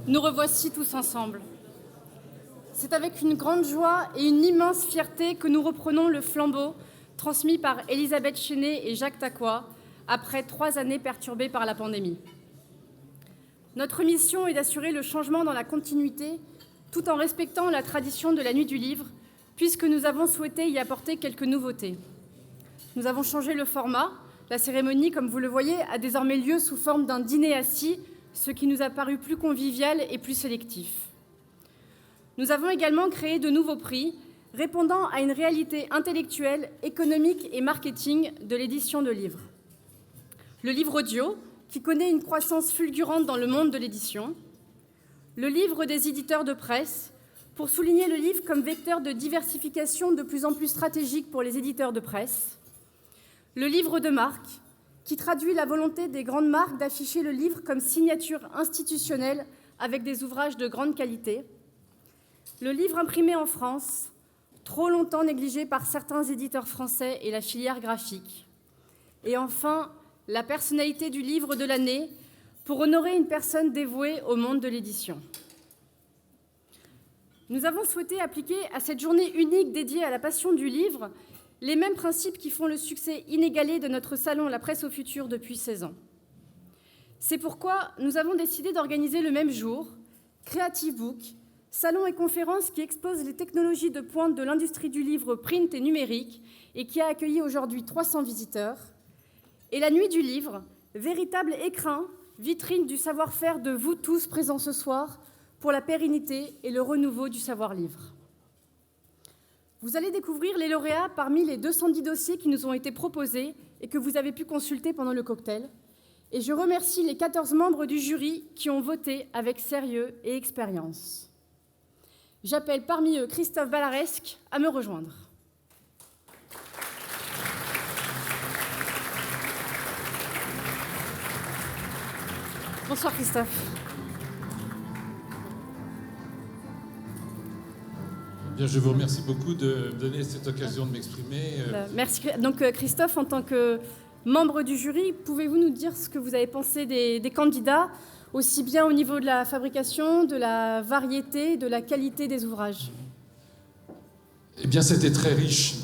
Nous revoici tous ensemble. C'est avec une grande joie et une immense fierté que nous reprenons le flambeau transmis par Elisabeth Chénet et Jacques Taqua après 3 années perturbées par la pandémie. Notre mission est d'assurer le changement dans la continuité tout en respectant la tradition de la Nuit du Livre, puisque nous avons souhaité y apporter quelques nouveautés. Nous avons changé le format. La cérémonie, comme vous le voyez, a désormais lieu sous forme d'un dîner assis, ce qui nous a paru plus convivial et plus sélectif. Nous avons également créé de nouveaux prix, répondant à une réalité intellectuelle, économique et marketing de l'édition de livres. Le livre audio, qui connaît une croissance fulgurante dans le monde de l'édition. Le livre des éditeurs de presse, pour souligner le livre comme vecteur de diversification de plus en plus stratégique pour les éditeurs de presse. Le livre de marque, qui traduit la volonté des grandes marques d'afficher le livre comme signature institutionnelle avec des ouvrages de grande qualité. Le livre imprimé en France, trop longtemps négligé par certains éditeurs français et la filière graphique. Et enfin, la personnalité du livre de l'année, pour honorer une personne dévouée au monde de l'édition. Nous avons souhaité appliquer à cette journée unique dédiée à la passion du livre les mêmes principes qui font le succès inégalé de notre salon La Presse au Futur depuis 16 ans. C'est pourquoi nous avons décidé d'organiser le même jour Creative Book, salon et conférence qui expose les technologies de pointe de l'industrie du livre print et numérique et qui a accueilli aujourd'hui 300 visiteurs, et la Nuit du Livre, véritable écrin, vitrine du savoir-faire de vous tous présents ce soir pour la pérennité et le renouveau du savoir-livre. Vous allez découvrir les lauréats parmi les 210 dossiers qui nous ont été proposés et que vous avez pu consulter pendant le cocktail. Et je remercie les 14 membres du jury qui ont voté avec sérieux et expérience. J'appelle parmi eux Christophe Ballaresque à me rejoindre. Bonsoir Christophe. Bien, je vous remercie beaucoup de me donner cette occasion de m'exprimer. Merci. Donc Christophe, en tant que membre du jury, pouvez-vous nous dire ce que vous avez pensé des candidats, aussi bien au niveau de la fabrication, de la variété, de la qualité des ouvrages? Eh bien, c'était très riche.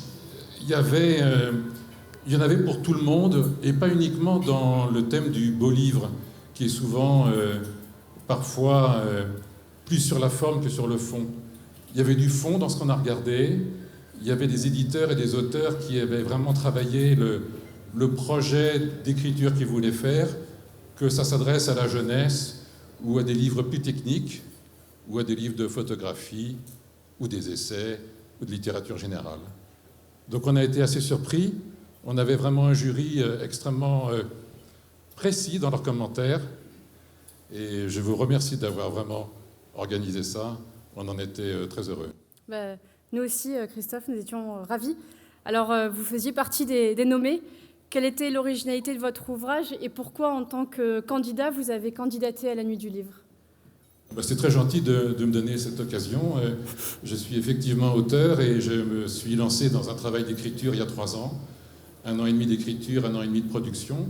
Il y en avait pour tout le monde, et pas uniquement dans le thème du beau livre, qui est souvent, parfois, plus sur la forme que sur le fond. Il y avait du fond dans ce qu'on a regardé. Il y avait des éditeurs et des auteurs qui avaient vraiment travaillé le projet d'écriture qu'ils voulaient faire, que ça s'adresse à la jeunesse ou à des livres plus techniques ou à des livres de photographie ou des essais ou de littérature générale. Donc on a été assez surpris. On avait vraiment un jury extrêmement précis dans leurs commentaires et je vous remercie d'avoir vraiment organisé ça. On en était très heureux. Nous aussi, Christophe, nous étions ravis. Alors, vous faisiez partie des nommés. Quelle était l'originalité de votre ouvrage et pourquoi, en tant que candidat, vous avez candidaté à la Nuit du Livre? C'est très gentil de me donner cette occasion. Je suis effectivement auteur et je me suis lancé dans un travail d'écriture il y a 3 ans. 1 an et demi d'écriture, 1 an et demi de production.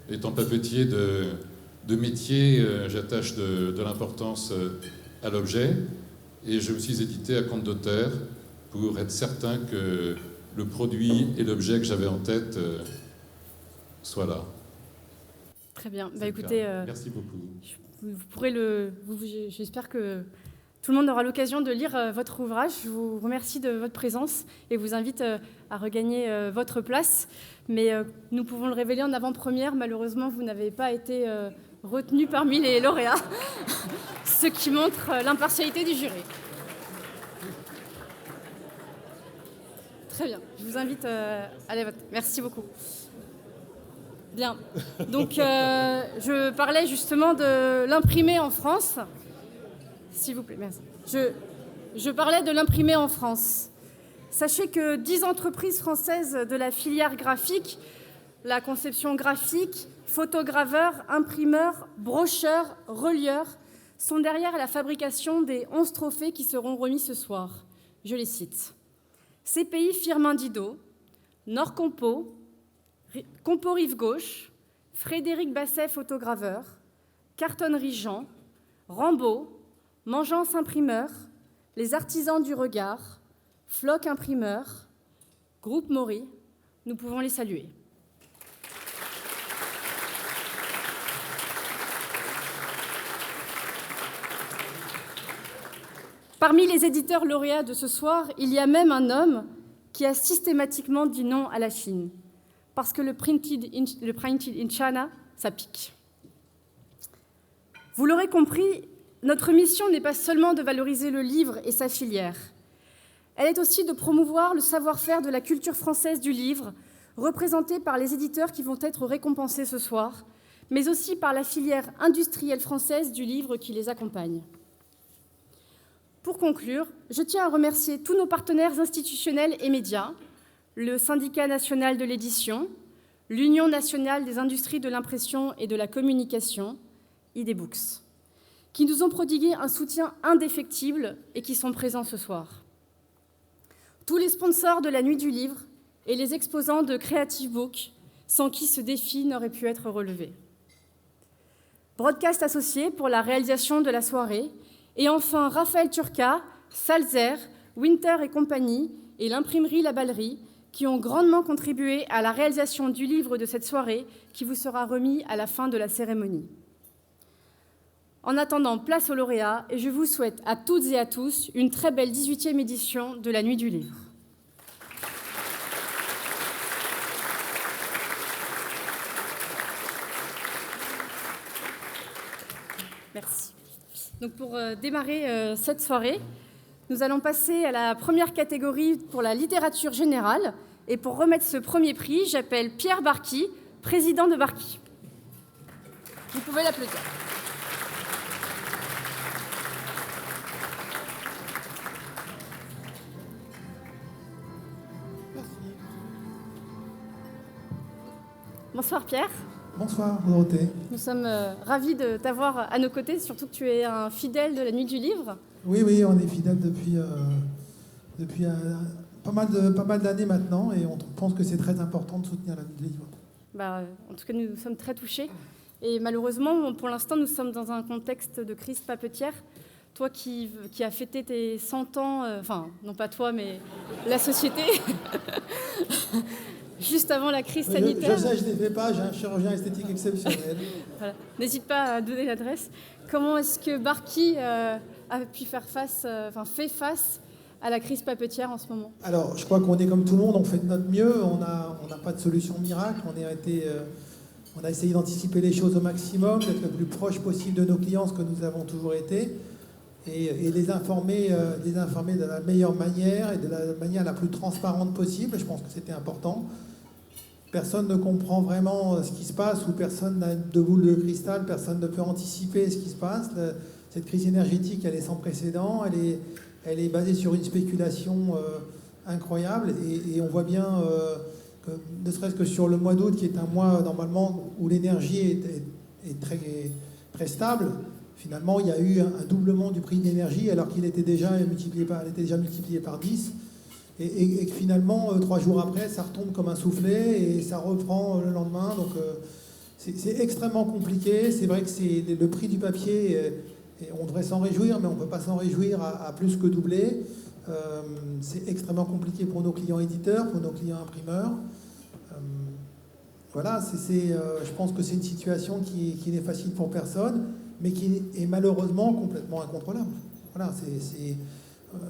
Étant papetier de métier, j'attache de l'importance à l'objet. Et je me suis édité à compte d'auteur pour être certain que le produit et l'objet que j'avais en tête soient là. Très bien. Écoutez, merci beaucoup. Vous pourrez j'espère que tout le monde aura l'occasion de lire votre ouvrage. Je vous remercie de votre présence et vous invite à regagner votre place. Mais nous pouvons le révéler en avant-première. Malheureusement, vous n'avez pas été retenu parmi les lauréats, ce qui montre l'impartialité du jury. Très bien, je vous invite à aller voter. Merci beaucoup. Bien, donc je parlais justement de l'imprimer en France. S'il vous plaît, merci. Je parlais de l'imprimer en France. Sachez que 10 entreprises françaises de la filière graphique, la conception graphique, photograveurs, imprimeurs, brocheurs, relieurs, sont derrière la fabrication des 11 trophées qui seront remis ce soir. Je les cite. CPI Firmin-Didot, Nord-Compo, Compo Rive Gauche, Frédéric Basset, photograveur, Cartonnerie Jean, Rambaud, Mangeance Imprimeur, les Artisans du Regard, Floc Imprimeur, Groupe Maury, nous pouvons les saluer. Parmi les éditeurs lauréats de ce soir, il y a même un homme qui a systématiquement dit non à la Chine, parce que le printed in China, ça pique. Vous l'aurez compris, notre mission n'est pas seulement de valoriser le livre et sa filière. Elle est aussi de promouvoir le savoir-faire de la culture française du livre, représentée par les éditeurs qui vont être récompensés ce soir, mais aussi par la filière industrielle française du livre qui les accompagne. Pour conclure, je tiens à remercier tous nos partenaires institutionnels et médias, le Syndicat national de l'édition, l'Union nationale des industries de l'impression et de la communication, IDBooks, qui nous ont prodigué un soutien indéfectible et qui sont présents ce soir. Tous les sponsors de la Nuit du Livre et les exposants de Creative Book, sans qui ce défi n'aurait pu être relevé. Broadcast Associés pour la réalisation de la soirée, et enfin Raphaël Turca, Salzer, Winter et compagnie et l'imprimerie La Ballerie, qui ont grandement contribué à la réalisation du livre de cette soirée qui vous sera remis à la fin de la cérémonie. En attendant, place aux lauréats, et je vous souhaite à toutes et à tous une très belle 18e édition de la Nuit du Livre. Merci. Donc pour démarrer cette soirée, nous allons passer à la première catégorie pour la littérature générale. Et pour remettre ce premier prix, j'appelle Pierre Barky, président de Barky. Vous pouvez l'applaudir. Bonsoir Pierre. Bonsoir Dorothée. Nous sommes ravis de t'avoir à nos côtés, surtout que tu es un fidèle de la Nuit du Livre. Oui, on est fidèles depuis pas mal d'années maintenant et on pense que c'est très important de soutenir la Nuit du Livre. En tout cas, nous sommes très touchés. Et malheureusement, pour l'instant, nous sommes dans un contexte de crise papetière. Toi qui as fêté tes 100 ans, enfin, non pas toi, mais la société, juste avant la crise sanitaire. Je sais, je ne les fais pas, j'ai un chirurgien esthétique exceptionnel. Voilà. N'hésite pas à donner l'adresse. Comment est-ce que Barky a pu fait face à la crise papetière en ce moment? Alors, je crois qu'on est comme tout le monde, on fait de notre mieux, on n'a pas de solution miracle, on a essayé d'anticiper les choses au maximum, d'être le plus proche possible de nos clients, ce que nous avons toujours été, et les informer de la meilleure manière et de la manière la plus transparente possible. Je pense que c'était important. Personne ne comprend vraiment ce qui se passe, ou personne n'a de boule de cristal, personne ne peut anticiper ce qui se passe. Cette crise énergétique, elle est sans précédent, elle est basée sur une spéculation incroyable, et on voit bien que, ne serait-ce que sur le mois d'août, qui est un mois normalement où l'énergie est très, très stable, finalement il y a eu un doublement du prix de l'énergie alors qu'il était déjà multiplié par 10. Et que finalement, 3 jours après, ça retombe comme un soufflet et ça reprend le lendemain. Donc c'est extrêmement compliqué. C'est vrai que c'est le prix du papier, et on devrait s'en réjouir, mais on ne peut pas s'en réjouir à plus que doubler. C'est extrêmement compliqué pour nos clients éditeurs, pour nos clients imprimeurs. Voilà, je pense que c'est une situation qui n'est facile pour personne, mais qui est malheureusement complètement incontrôlable. Voilà,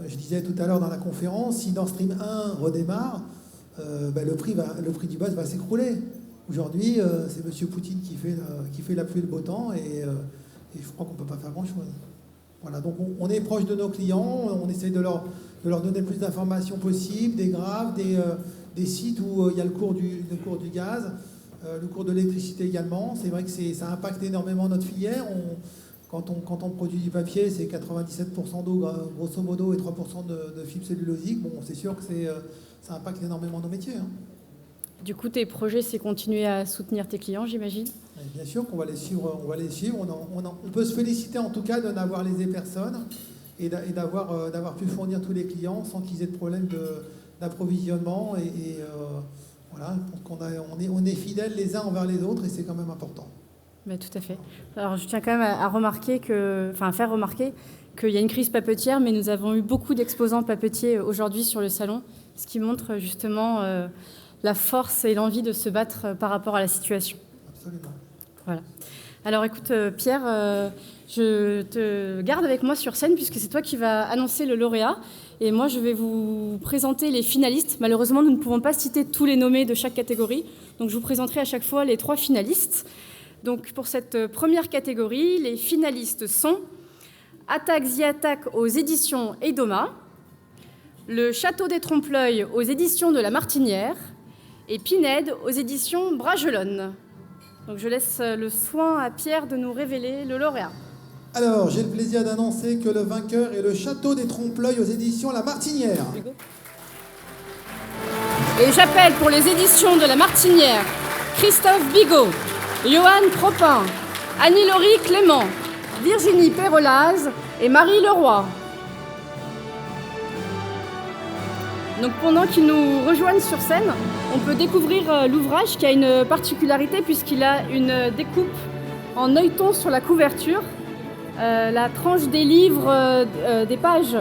je disais tout à l'heure dans la conférence, si Nord Stream 1 redémarre, le prix du gaz va s'écrouler. Aujourd'hui, c'est M. Poutine qui fait la pluie et le beau temps, et je crois qu'on ne peut pas faire grand-chose. Voilà, donc on est proche de nos clients, on essaie de leur donner le plus d'informations possible, des graphes, des sites où il y a le cours du gaz, le cours de l'électricité également. C'est vrai que ça impacte énormément notre filière. Quand on produit du papier, c'est 97% d'eau, grosso modo, et 3% de fibres cellulosiques. Bon, c'est sûr que ça impacte énormément nos métiers. Hein. Du coup, tes projets, c'est continuer à soutenir tes clients, j'imagine? Bien sûr qu'on va les suivre. On peut se féliciter en tout cas de n'avoir lésé personne et d'avoir pu fournir tous les clients sans qu'ils aient de problème d'approvisionnement. Voilà, on est fidèles les uns envers les autres, et c'est quand même important. Ben, tout à fait. Alors, je tiens quand même à faire remarquer qu'il y a une crise papetière, mais nous avons eu beaucoup d'exposants papetiers aujourd'hui sur le salon, ce qui montre justement la force et l'envie de se battre par rapport à la situation. Absolument. Voilà. Alors écoute, Pierre, je te garde avec moi sur scène puisque c'est toi qui vas annoncer le lauréat. Et moi, je vais vous présenter les finalistes. Malheureusement, nous ne pouvons pas citer tous les nommés de chaque catégorie. Donc, je vous présenterai à chaque fois les 3 finalistes. Donc, pour cette première catégorie, les finalistes sont Attaque The Attack aux éditions Edoma, Le Château des Trompe-l'œil aux éditions de La Martinière et Pinède aux éditions Bragelonne. Donc, je laisse le soin à Pierre de nous révéler le lauréat. Alors, j'ai le plaisir d'annoncer que le vainqueur est Le Château des Trompe-l'œil aux éditions La Martinière. Et j'appelle pour les éditions de La Martinière Christophe Bigot, Johan Propin, Annie-Laurie Clément, Virginie Perolaz et Marie Leroy. Donc pendant qu'ils nous rejoignent sur scène, on peut découvrir l'ouvrage qui a une particularité puisqu'il a une découpe en œilleton sur la couverture. La tranche des livres, des pages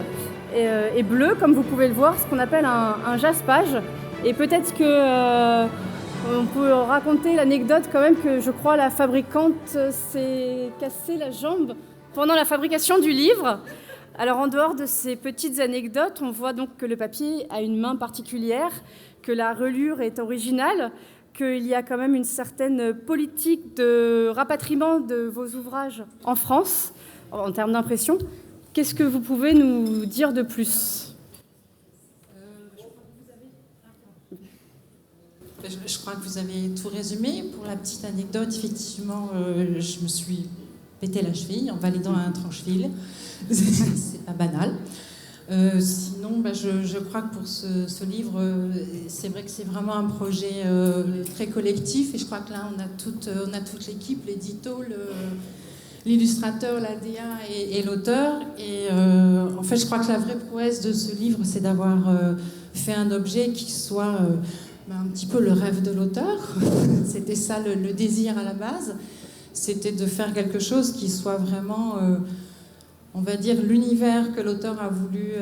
est bleue, comme vous pouvez le voir, ce qu'on appelle un jaspage. Et peut-être que on peut raconter l'anecdote quand même que je crois la fabricante s'est cassé la jambe pendant la fabrication du livre. Alors en dehors de ces petites anecdotes, on voit donc que le papier a une main particulière, que la reliure est originale, qu'il y a quand même une certaine politique de rapatriement de vos ouvrages en France, en termes d'impression. Qu'est-ce que vous pouvez nous dire de plus ? Je crois que vous avez tout résumé. Pour la petite anecdote, effectivement, je me suis pété la cheville en validant un tranche-fil. C'est pas banal. Sinon, je crois que pour ce livre, c'est vrai que c'est vraiment un projet très collectif. Et je crois que là, on a toute l'équipe, l'édito, l'illustrateur, la DA et l'auteur. Et en fait, je crois que la vraie prouesse de ce livre, c'est d'avoir fait un objet qui soit un petit peu le rêve de l'auteur. C'était ça le désir à la base. C'était de faire quelque chose qui soit vraiment, on va dire, l'univers que l'auteur a voulu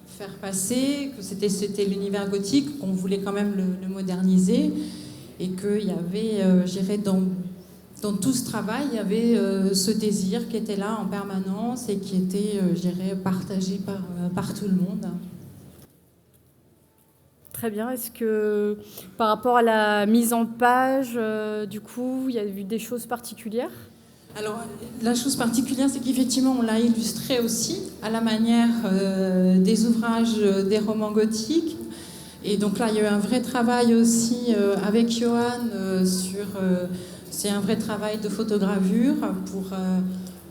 faire passer, que c'était l'univers gothique, qu'on voulait quand même le moderniser, et qu'il y avait, je dirais, dans tout ce travail, il y avait ce désir qui était là en permanence et qui était, je dirais, partagé par tout le monde. Très bien. Est-ce que par rapport à la mise en page, du coup, il y a eu des choses particulières ? Alors, la chose particulière, c'est qu'effectivement, on l'a illustré aussi à la manière des ouvrages des romans gothiques. Et donc là, il y a eu un vrai travail aussi avec Johan sur... c'est un vrai travail de photogravure pour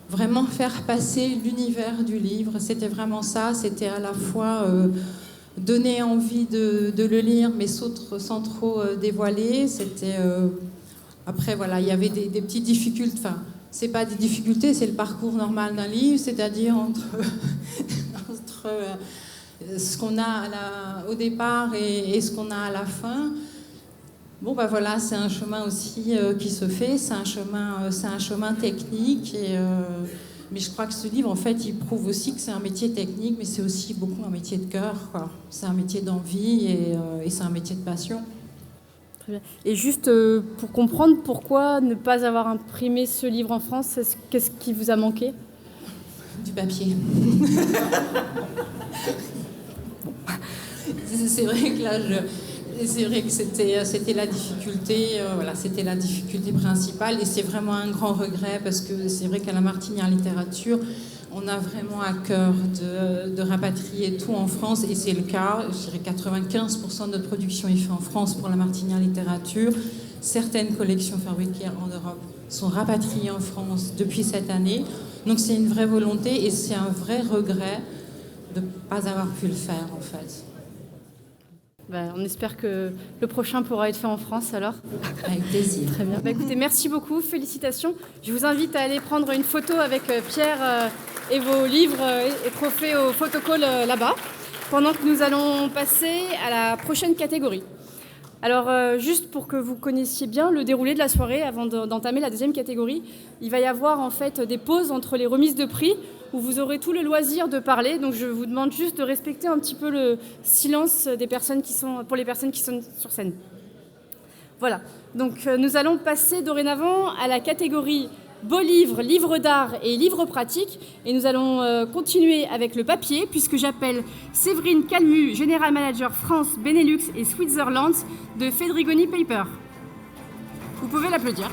vraiment faire passer l'univers du livre. C'était vraiment ça. C'était à la fois donner envie de le lire, mais sans trop dévoiler. C'était... Après, voilà, il y avait des petites difficultés... Enfin, c'est pas des difficultés, c'est le parcours normal d'un livre, c'est-à-dire entre ce qu'on a au départ et ce qu'on a à la fin. Bon, voilà, c'est un chemin aussi qui se fait, c'est un chemin technique. Mais je crois que ce livre, en fait, il prouve aussi que c'est un métier technique, mais c'est aussi beaucoup un métier de cœur, quoi. C'est un métier d'envie et c'est un métier de passion. Très bien. Et juste pour comprendre pourquoi ne pas avoir imprimé ce livre en France, qu'est-ce qui vous a manqué ? Du papier. C'est vrai que là, c'est vrai que c'était la difficulté, voilà, c'était la difficulté principale, et c'est vraiment un grand regret parce que c'est vrai qu'à la Martinière Littérature, on a vraiment à cœur de rapatrier tout en France, et c'est le cas. Je dirais 95% de notre production est faite en France pour la Martinière Littérature. Certaines collections fabriquées en Europe sont rapatriées en France depuis cette année. Donc c'est une vraie volonté et c'est un vrai regret de ne pas avoir pu le faire, en fait. On espère que le prochain pourra être fait en France, alors. Avec plaisir. Très bien. Écoutez, merci beaucoup, félicitations. Je vous invite à aller prendre une photo avec Pierre et vos livres et trophées au photocall là-bas, pendant que nous allons passer à la prochaine catégorie. Alors, juste pour que vous connaissiez bien le déroulé de la soirée, avant d'entamer la deuxième catégorie, il va y avoir en fait des pauses entre les remises de prix où vous aurez tout le loisir de parler. Donc, je vous demande juste de respecter un petit peu le silence pour les personnes qui sont sur scène. Voilà. Donc, nous allons passer dorénavant à la catégorie beaux livres, livres d'art et livres pratiques. Et nous allons continuer avec le papier, puisque j'appelle Séverine Calmu, General Manager France, Benelux et Switzerland de Fedrigoni Paper. Vous pouvez l'applaudir.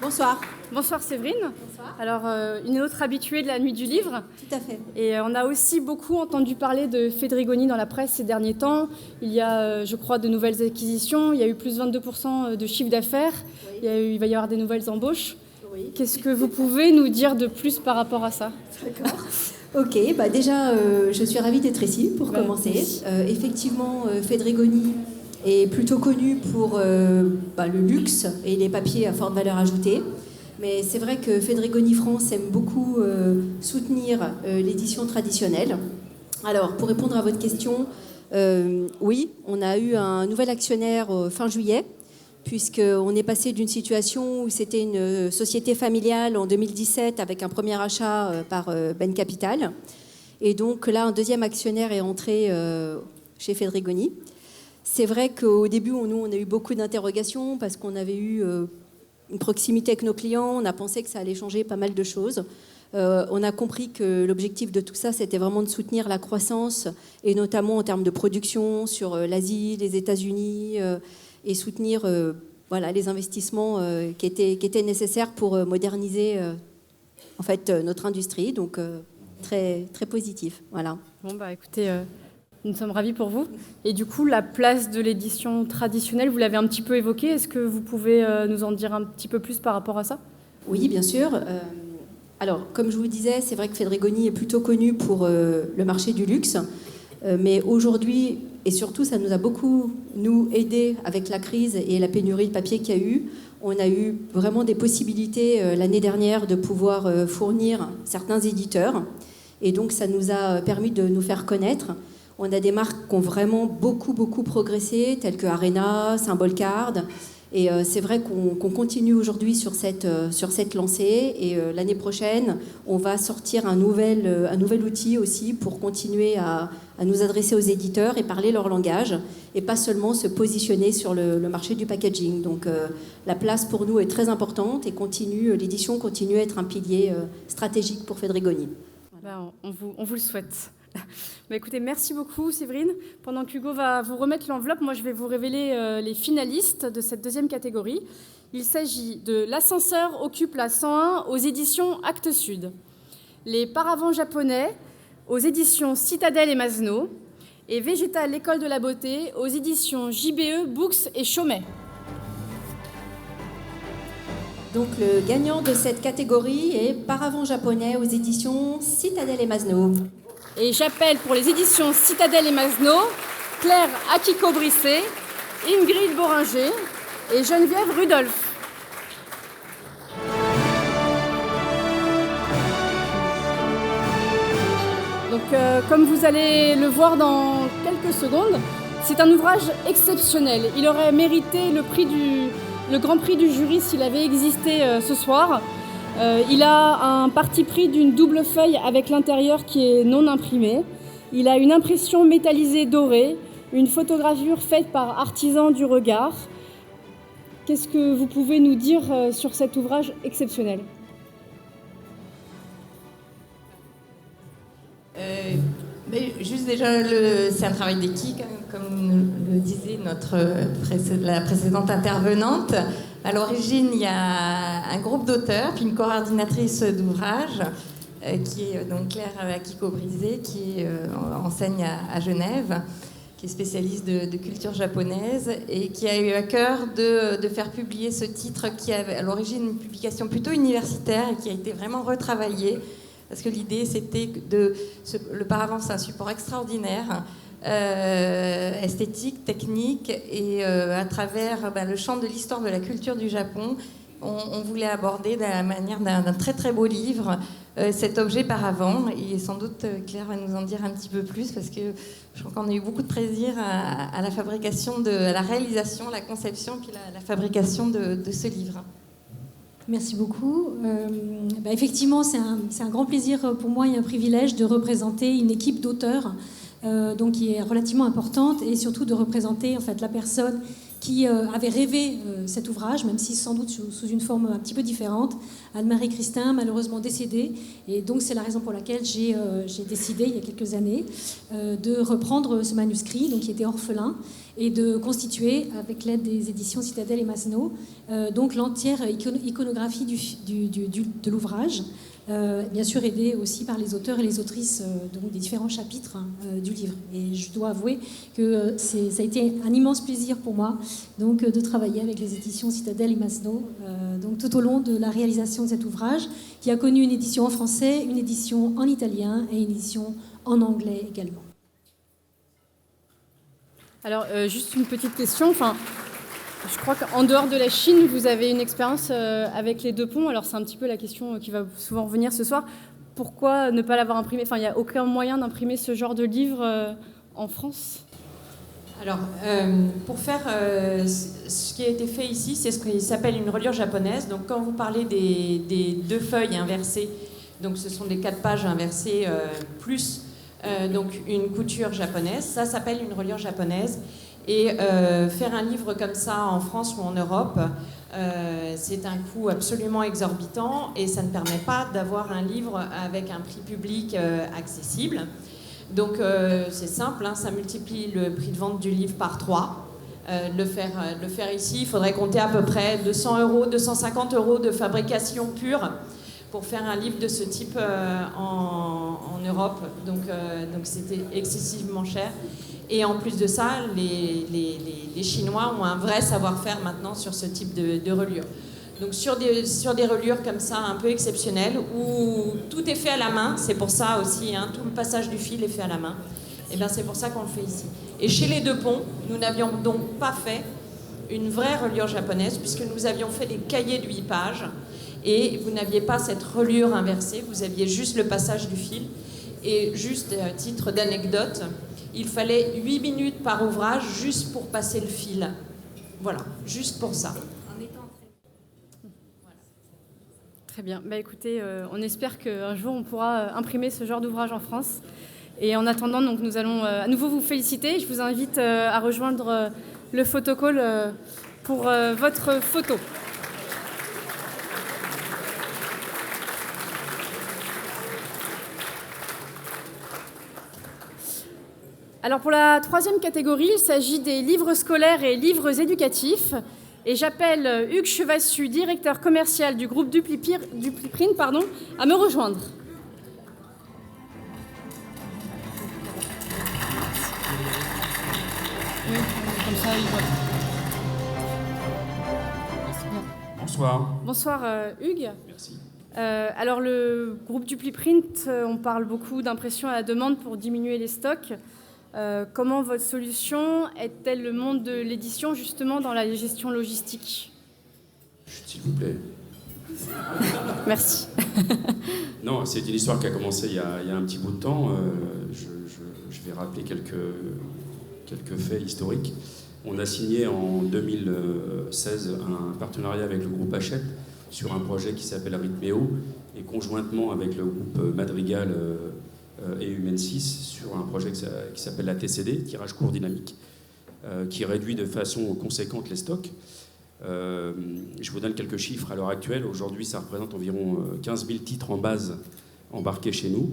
Bonsoir. Bonsoir Séverine. Bonsoir. Alors, une autre habituée de la Nuit du Livre. Tout à fait. Et on a aussi beaucoup entendu parler de Fedrigoni dans la presse ces derniers temps. Il y a, je crois, de nouvelles acquisitions. Il y a eu plus de 22% de chiffre d'affaires. Oui. Il va y avoir des nouvelles embauches. Oui. Qu'est-ce que vous pouvez nous dire de plus par rapport à ça? D'accord. Ok, déjà, je suis ravie d'être ici pour commencer. Effectivement, Fedrigoni est plutôt connu pour le luxe et les papiers à forte valeur ajoutée. Mais c'est vrai que Fedrigoni France aime beaucoup soutenir l'édition traditionnelle. Alors, pour répondre à votre question, oui, on a eu un nouvel actionnaire fin juillet, puisqu'on est passé d'une situation où c'était une société familiale en 2017 avec un premier achat par Ben Capital. Et donc là, un deuxième actionnaire est entré chez Fedrigoni. C'est vrai qu'au début, on a eu beaucoup d'interrogations parce qu'on avait eu une proximité avec nos clients, on a pensé que ça allait changer pas mal de choses. On a compris que l'objectif de tout ça, c'était vraiment de soutenir la croissance, et notamment en termes de production sur l'Asie, les États-Unis, et soutenir les investissements qui étaient nécessaires pour moderniser en fait, notre industrie. Donc, très, très positif. Voilà. Bon, écoutez... Nous sommes ravis pour vous. Et du coup, la place de l'édition traditionnelle, vous l'avez un petit peu évoquée. Est-ce que vous pouvez nous en dire un petit peu plus par rapport à ça? Oui, bien sûr. Alors, comme je vous disais, c'est vrai que Fedrigoni est plutôt connu pour le marché du luxe. Mais aujourd'hui, et surtout, ça nous a beaucoup, aidé avec la crise et la pénurie de papier qu'il y a eu. On a eu vraiment des possibilités l'année dernière de pouvoir fournir certains éditeurs. Et donc, ça nous a permis de nous faire connaître. On a des marques qui ont vraiment beaucoup progressé, telles que Arena, Symbol Card. Et c'est vrai qu'on continue aujourd'hui sur cette lancée. Et l'année prochaine, on va sortir un nouvel outil aussi pour continuer à nous adresser aux éditeurs et parler leur langage, et pas seulement se positionner sur le marché du packaging. Donc la place pour nous est très importante et l'édition continue à être un pilier stratégique pour Fedrigoni. Voilà. On vous le souhaite. Écoutez, merci beaucoup Séverine. Pendant qu'Hugo va vous remettre l'enveloppe, moi je vais vous révéler les finalistes de cette deuxième catégorie. Il s'agit de L'ascenseur occupe la 101 aux éditions Actes Sud, Les Paravents japonais aux éditions Citadel et Masno, et Végétal l'école de la beauté aux éditions JBE, Books et Chaumet. Donc le gagnant de cette catégorie est Paravents japonais aux éditions Citadel et Masno. Et j'appelle pour les éditions Citadel et Masno, Claire Akiko-Brisset, Ingrid Boringer et Geneviève Rudolph. Donc, comme vous allez le voir dans quelques secondes, c'est un ouvrage exceptionnel. Il aurait mérité le grand prix du jury s'il avait existé ce soir. Il a un parti pris d'une double feuille avec l'intérieur qui est non imprimé. Il a une impression métallisée dorée, une photogravure faite par artisan du regard. Qu'est-ce que vous pouvez nous dire sur cet ouvrage exceptionnel ? Juste déjà, c'est un travail d'équipe, comme le disait la précédente intervenante. À l'origine, il y a un groupe d'auteurs, puis une coordinatrice d'ouvrage, qui est donc Claire Akiko-Brisset, qui enseigne à Genève, qui est spécialiste de culture japonaise, et qui a eu à cœur de faire publier ce titre, qui avait à l'origine une publication plutôt universitaire, et qui a été vraiment retravaillé, parce que l'idée, c'était le paravent, c'est un support extraordinaire, esthétique, technique, et à travers le champ de l'histoire de la culture du Japon, on voulait aborder de la manière d'un très très beau livre cet objet par avant. Et sans doute, Claire va nous en dire un petit peu plus, parce que je crois qu'on a eu beaucoup de plaisir à la fabrication, à la réalisation, la conception, puis la fabrication de ce livre. Merci beaucoup. Effectivement, c'est un grand plaisir pour moi et un privilège de représenter une équipe d'auteurs donc qui est relativement importante, et surtout de représenter en fait la personne qui avait rêvé cet ouvrage, même si sans doute sous une forme un petit peu différente. Anne-Marie Christin, malheureusement décédée, et donc c'est la raison pour laquelle j'ai décidé, il y a quelques années, de reprendre ce manuscrit, donc qui était orphelin, et de constituer, avec l'aide des éditions Citadel et Masno, donc l'entière iconographie de l'ouvrage, bien sûr aidée aussi par les auteurs et les autrices donc des différents chapitres du livre. Et je dois avouer que ça a été un immense plaisir pour moi donc, de travailler avec les éditions Citadel et Masno donc, tout au long de la réalisation de cet ouvrage, qui a connu une édition en français, une édition en italien et une édition en anglais également. Alors, juste une petite question. Je crois qu'en dehors de la Chine, vous avez une expérience avec les deux ponts. Alors, c'est un petit peu la question qui va souvent revenir ce soir. Pourquoi ne pas l'avoir imprimé ? Il n'y a aucun moyen d'imprimer ce genre de livre en France ? Alors, pour faire ce qui a été fait ici, c'est ce qui s'appelle une reliure japonaise. Donc, quand vous parlez des deux feuilles inversées, donc ce sont des 4 pages inversées plus donc une couture japonaise, ça s'appelle une reliure japonaise. Et faire un livre comme ça en France ou en Europe, c'est un coût absolument exorbitant, et ça ne permet pas d'avoir un livre avec un prix public accessible. Donc c'est simple, hein, ça multiplie le prix de vente du livre par 3. Le faire ici, il faudrait compter à peu près 200 €, 250 € de fabrication pure pour faire un livre de ce type en Europe. Donc c'était excessivement cher. Et en plus de ça, les Chinois ont un vrai savoir-faire maintenant sur ce type de reliure. Donc sur des reliures comme ça, un peu exceptionnelles, où tout est fait à la main, c'est pour ça aussi, hein, tout le passage du fil est fait à la main, et bien c'est pour ça qu'on le fait ici. Et chez les Deux Ponts, nous n'avions donc pas fait une vraie reliure japonaise, puisque nous avions fait des cahiers de 8 pages, et vous n'aviez pas cette reliure inversée, vous aviez juste le passage du fil. Et juste à titre d'anecdote, il fallait 8 minutes par ouvrage juste pour passer le fil. Voilà, juste pour ça. Très bien. Écoutez, on espère qu'un jour on pourra imprimer ce genre d'ouvrage en France. Et en attendant, donc, nous allons à nouveau vous féliciter. Je vous invite à rejoindre le photocall pour votre photo. Alors pour la 3e catégorie, il s'agit des livres scolaires et livres éducatifs. Et j'appelle Hugues Chevassu, directeur commercial du groupe Dupliprint, à me rejoindre. Bonsoir. Bonsoir Hugues. Merci. Alors le groupe Dupliprint, on parle beaucoup d'impression à la demande pour diminuer les stocks. Comment votre solution aide-t-elle le monde de l'édition justement dans la gestion logistique ? S'il vous plaît. Merci. Non, c'est une histoire qui a commencé il y a un petit bout de temps. Je vais rappeler quelques faits historiques. On a signé en 2016 un partenariat avec le groupe Hachette sur un projet qui s'appelle Rhythméo, et conjointement avec le groupe Madrigal et Humaine 6 sur un projet qui s'appelle la TCD, tirage court dynamique, qui réduit de façon conséquente les stocks. Je vous donne quelques chiffres à l'heure actuelle. Aujourd'hui, ça représente environ 15 000 titres en base embarqués chez nous,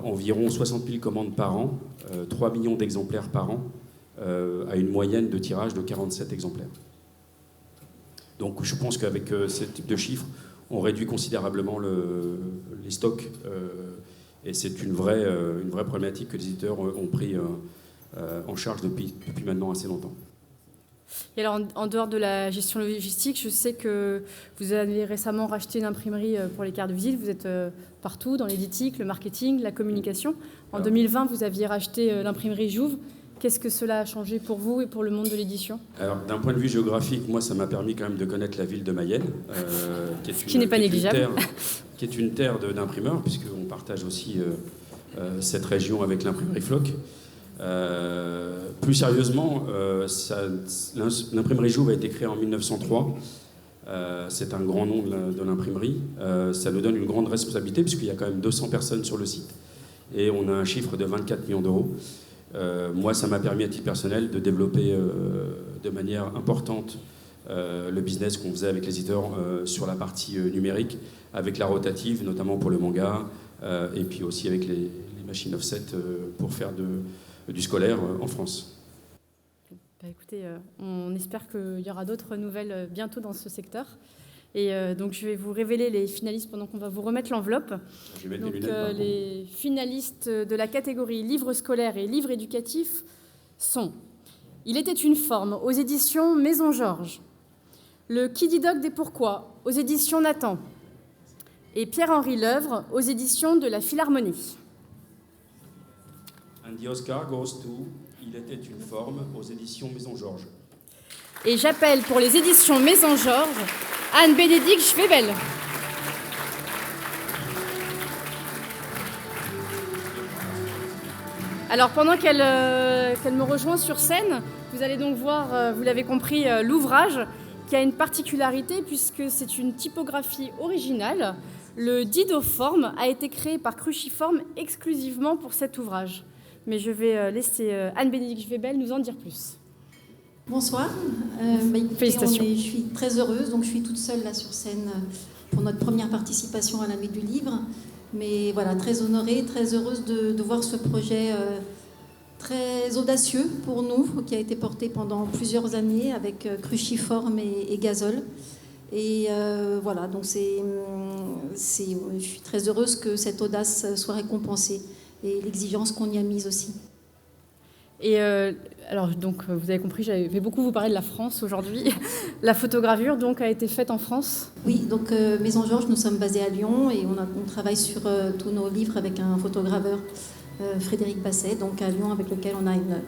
environ 60 000 commandes par an, 3 millions d'exemplaires par an, à une moyenne de tirage de 47 exemplaires. Donc je pense qu'avec ce type de chiffres, on réduit considérablement les stocks. Et c'est une vraie problématique que les éditeurs ont pris en charge depuis maintenant assez longtemps. Et alors, en dehors de la gestion logistique, je sais que vous avez récemment racheté une imprimerie pour les cartes de visite. Vous êtes partout, dans l'éditique, le marketing, la communication. En 2020, vous aviez racheté l'imprimerie Jouve. Qu'est-ce que cela a changé pour vous et pour le monde de l'édition? Alors, d'un point de vue géographique, moi, ça m'a permis quand même de connaître la ville de Mayenne, qui n'est pas négligeable. Qui est une terre d'imprimeurs, puisqu'on partage aussi cette région avec l'imprimerie Floch. Plus sérieusement, l'imprimerie Jouve a été créée en 1903. C'est un grand nom de l'imprimerie. Ça nous donne une grande responsabilité, puisqu'il y a quand même 200 personnes sur le site. Et on a un chiffre de 24 millions d'euros. Moi, ça m'a permis à titre personnel de développer de manière importante le business qu'on faisait avec les éditeurs sur la partie numérique, avec la rotative, notamment pour le manga, et puis aussi avec les machines offset pour faire du scolaire en France. Bah, écoutez, on espère qu'il y aura d'autres nouvelles bientôt dans ce secteur. Et donc je vais vous révéler les finalistes pendant qu'on va vous remettre l'enveloppe. Je vais mettre donc, les lunettes, les finalistes de la catégorie livres scolaires et livres éducatifs sont Il était une forme aux éditions Maison Georges, Le Kididoc des Pourquoi aux éditions Nathan et Pierre-Henri Leuvre aux éditions de la Philharmonie. And the Oscar goes to Il était une forme aux éditions Maison Georges. Et j'appelle pour les éditions Maison Georges Anne-Bénédicte Schwebel. Alors pendant qu'elle me rejoint sur scène, vous allez donc voir, vous l'avez compris, l'ouvrage qui a une particularité puisque c'est une typographie originale. Le Didoforme a été créé par Cruciforme exclusivement pour cet ouvrage. Mais je vais laisser Anne-Bénédicte Schwebel nous en dire plus. Bonsoir. Écoutez, Félicitations. Je suis très heureuse, donc je suis toute seule là sur scène pour notre première participation à la Nuit du Livre. Mais voilà, très honorée, très heureuse de voir ce projet très audacieux pour nous, qui a été porté pendant plusieurs années avec Cruciforme et Gazole. Et voilà, donc je suis très heureuse que cette audace soit récompensée et l'exigence qu'on y a mise aussi. Et alors, donc, vous avez compris, j'avais beaucoup vous parler de la France aujourd'hui. La photogravure, donc, a été faite en France. Oui, donc Maison Georges, nous sommes basés à Lyon et on travaille sur tous nos livres avec un photograveur, Frédéric Basset, donc à Lyon, avec lequel on a une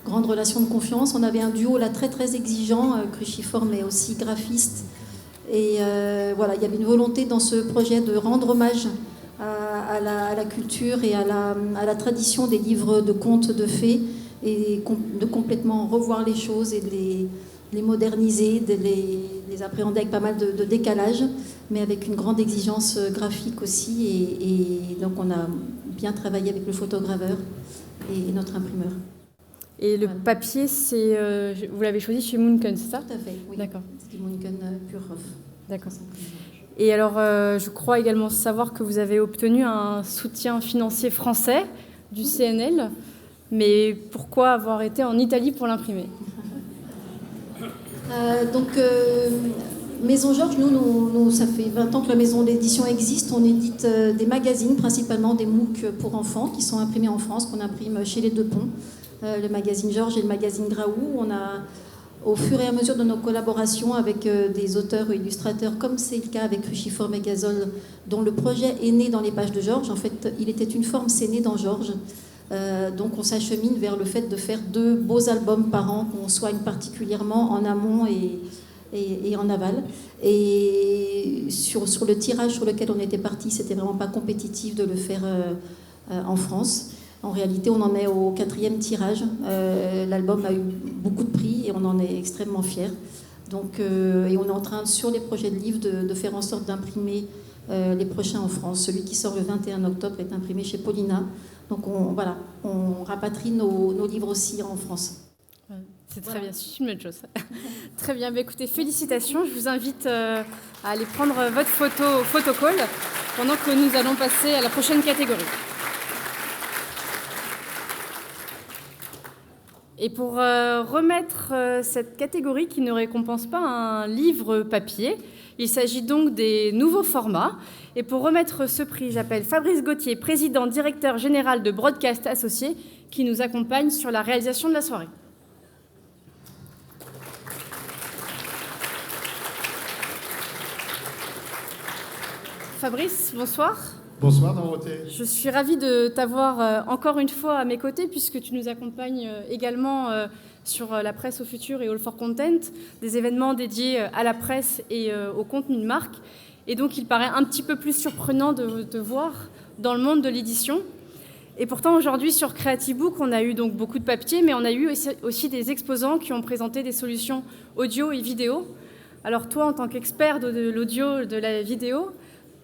grande relation de confiance. On avait un duo là très très exigeant, Cruciforme mais aussi graphiste. Et voilà, il y avait une volonté dans ce projet de rendre hommage à la culture et à la tradition des livres de contes de fées, et de complètement revoir les choses et de les moderniser, de les appréhender avec pas mal de décalage, mais avec une grande exigence graphique aussi. Et donc on a bien travaillé avec le photograveur et notre imprimeur. Et le papier, vous l'avez choisi chez Munken, c'est ça? Tout à fait, oui. D'accord. C'est du Munken Pure Rough. D'accord. Et alors, je crois également savoir que vous avez obtenu un soutien financier français du CNL. Mais pourquoi avoir été en Italie pour l'imprimer? Maison Georges, nous, ça fait 20 ans que la maison d'édition existe. On édite des magazines, principalement des MOOC pour enfants, qui sont imprimés en France, qu'on imprime chez les Deux Ponts, le magazine Georges et le magazine Graou. On a, au fur et à mesure de nos collaborations avec des auteurs et illustrateurs, comme c'est le cas avec Cruciforme et Gazole, dont le projet est né dans les pages de Georges. En fait, il était une forme, c'est né dans Georges. Donc on s'achemine vers le fait de faire 2 beaux albums par an qu'on soigne particulièrement en amont et en aval. Et sur le tirage sur lequel on était parti, c'était vraiment pas compétitif de le faire en France. En réalité, on en est au 4e tirage. L'album a eu beaucoup de prix et on en est extrêmement fiers. Donc, et on est en train, sur les projets de livres, de faire en sorte d'imprimer les prochains en France. Celui qui sort le 21 octobre est imprimé chez Paulina. Donc on rapatrie nos livres aussi en France. C'est très bien, c'est une bonne chose. Très bien, bah, écoutez, félicitations. Je vous invite à aller prendre votre photo au photocall pendant que nous allons passer à la prochaine catégorie. Et pour remettre cette catégorie qui ne récompense pas un livre papier, il s'agit donc des nouveaux formats. Et pour remettre ce prix, j'appelle Fabrice Gauthier, président directeur général de Broadcast Associés, qui nous accompagne sur la réalisation de la soirée. Fabrice, bonsoir. Bonsoir Dorothée. Je suis ravie de t'avoir encore une fois à mes côtés puisque tu nous accompagnes également sur la presse au futur et All for Content, des événements dédiés à la presse et au contenu de marque. Et donc il paraît un petit peu plus surprenant de te voir dans le monde de l'édition. Et pourtant aujourd'hui sur Creative Book, on a eu donc beaucoup de papier, mais on a eu aussi des exposants qui ont présenté des solutions audio et vidéo. Alors toi, en tant qu'expert de l'audio, de la vidéo,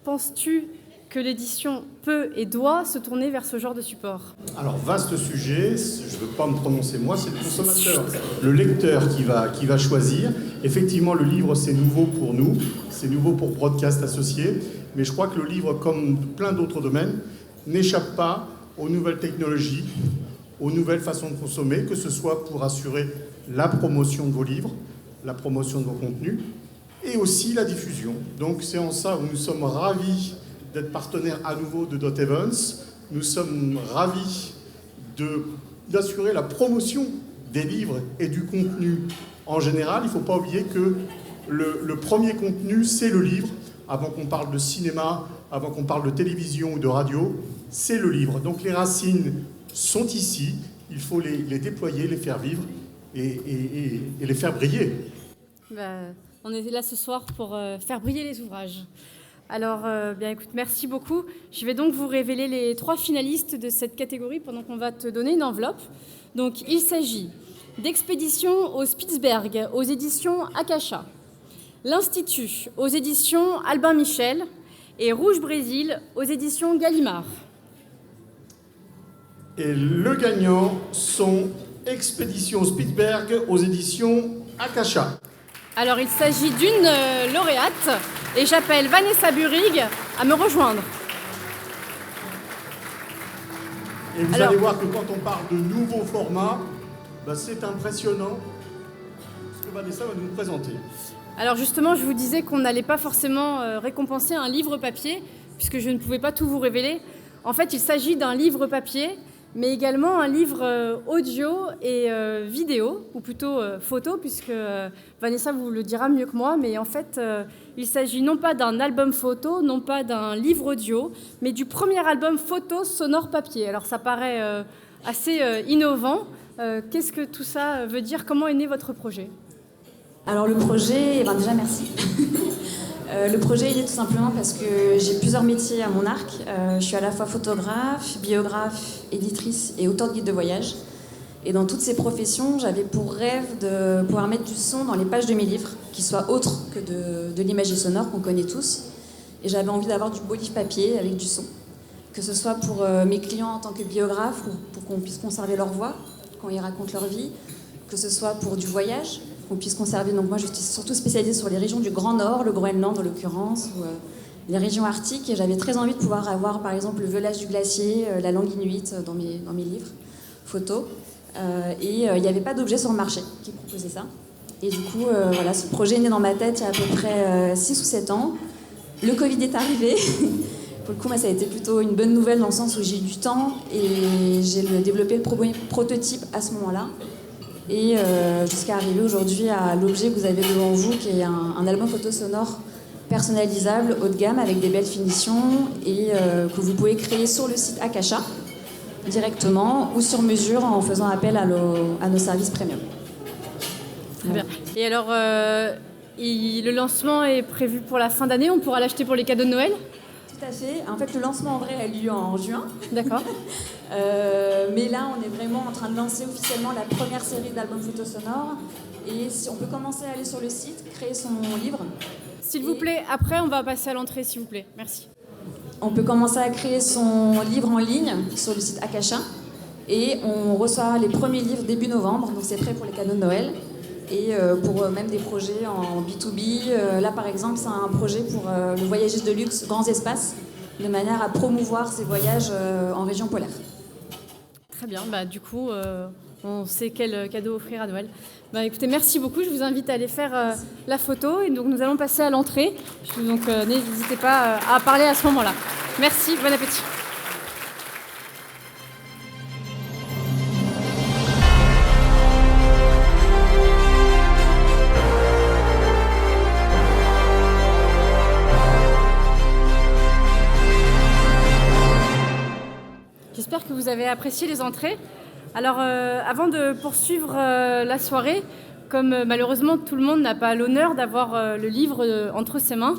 penses-tu que l'édition peut et doit se tourner vers ce genre de support? Alors, vaste sujet, je ne veux pas me prononcer moi, c'est le consommateur, le lecteur qui va choisir. Effectivement, le livre, c'est nouveau pour nous, c'est nouveau pour Broadcast Associés, mais je crois que le livre, comme plein d'autres domaines, n'échappe pas aux nouvelles technologies, aux nouvelles façons de consommer, que ce soit pour assurer la promotion de vos livres, la promotion de vos contenus, et aussi la diffusion. Donc, c'est en ça où nous sommes ravis d'être partenaire à nouveau de Dot Evans. Nous sommes ravis d'assurer la promotion des livres et du contenu en général. Il ne faut pas oublier que le premier contenu, c'est le livre. Avant qu'on parle de cinéma, avant qu'on parle de télévision ou de radio, c'est le livre. Donc les racines sont ici. Il faut les déployer, les faire vivre et les faire briller. On est là ce soir pour faire briller les ouvrages. Alors, bien écoute, merci beaucoup. Je vais donc vous révéler les 3 finalistes de cette catégorie pendant qu'on va te donner une enveloppe. Donc, il s'agit d'Expédition au Spitzberg aux éditions Akasha, L'Institut aux éditions Albin Michel et Rouge Brésil aux éditions Gallimard. Et le gagnant sont Expédition au Spitzberg aux éditions Akasha. Alors, il s'agit d'une lauréate et j'appelle Vanessa Burig à me rejoindre. Et vous allez voir que quand on parle de nouveaux formats, c'est impressionnant ce que Vanessa va nous présenter. Alors justement, je vous disais qu'on n'allait pas forcément récompenser un livre papier, puisque je ne pouvais pas tout vous révéler. En fait, il s'agit d'un livre papier, mais également un livre audio et vidéo, ou plutôt photo, puisque Vanessa vous le dira mieux que moi, mais en fait, il s'agit non pas d'un album photo, non pas d'un livre audio, mais du premier album photo sonore papier. Alors ça paraît assez innovant. Qu'est-ce que tout ça veut dire? Comment est né votre projet? Alors le projet, déjà merci. Le projet est né tout simplement parce que j'ai plusieurs métiers à mon arc. Je suis à la fois photographe, biographe, éditrice et auteur de guide de voyage. Et dans toutes ces professions, j'avais pour rêve de pouvoir mettre du son dans les pages de mes livres, qui soient autres que de l'imagerie sonore qu'on connaît tous. Et j'avais envie d'avoir du beau livre papier avec du son. Que ce soit pour mes clients en tant que biographe, ou pour qu'on puisse conserver leur voix quand ils racontent leur vie. Que ce soit pour du voyage, qu'on puisse conserver. Donc moi, je suis surtout spécialisée sur les régions du Grand Nord, le Groenland en l'occurrence, ou les régions arctiques. Et j'avais très envie de pouvoir avoir, par exemple, le velage du glacier, la langue inuite dans mes livres, photos. Et il n'y avait pas d'objet sur le marché qui proposait ça. Et du coup, voilà, ce projet est né dans ma tête il y a à peu près 6 ou 7 ans. Le Covid est arrivé. Pour le coup, moi, ça a été plutôt une bonne nouvelle dans le sens où j'ai eu du temps et j'ai développé le prototype à ce moment-là. Et jusqu'à arriver aujourd'hui à l'objet que vous avez devant vous, qui est un album photo sonore personnalisable, haut de gamme, avec des belles finitions, et que vous pouvez créer sur le site Akasha, directement, ou sur mesure en faisant appel à nos services premium. Très bien. Et alors, le lancement est prévu pour la fin d'année, on pourra l'acheter pour les cadeaux de Noël? Tout à fait. En fait, le lancement en vrai a lieu en juin. D'accord. Mais là, on est vraiment en train de lancer officiellement la première série d'albums photos sonores. Et si on peut commencer à aller sur le site, créer son livre. S'il vous plaît, après, on va passer à l'entrée, s'il vous plaît. Merci. On peut commencer à créer son livre en ligne sur le site Akasha. Et on reçoit les premiers livres début novembre. Donc c'est prêt pour les cadeaux de Noël. Et pour même des projets en B2B. Là, par exemple, c'est un projet pour le voyagiste de luxe Grands Espaces, de manière à promouvoir ces voyages en région polaire. Très bien. Du coup, on sait quel cadeau offrir à Noël. Écoutez, merci beaucoup. Je vous invite à aller faire la photo. Et donc, nous allons passer à l'entrée. Donc, n'hésitez pas à parler à ce moment-là. Merci. Bon appétit. avez apprécié les entrées. Alors, avant de poursuivre la soirée, comme malheureusement tout le monde n'a pas l'honneur d'avoir le livre entre ses mains,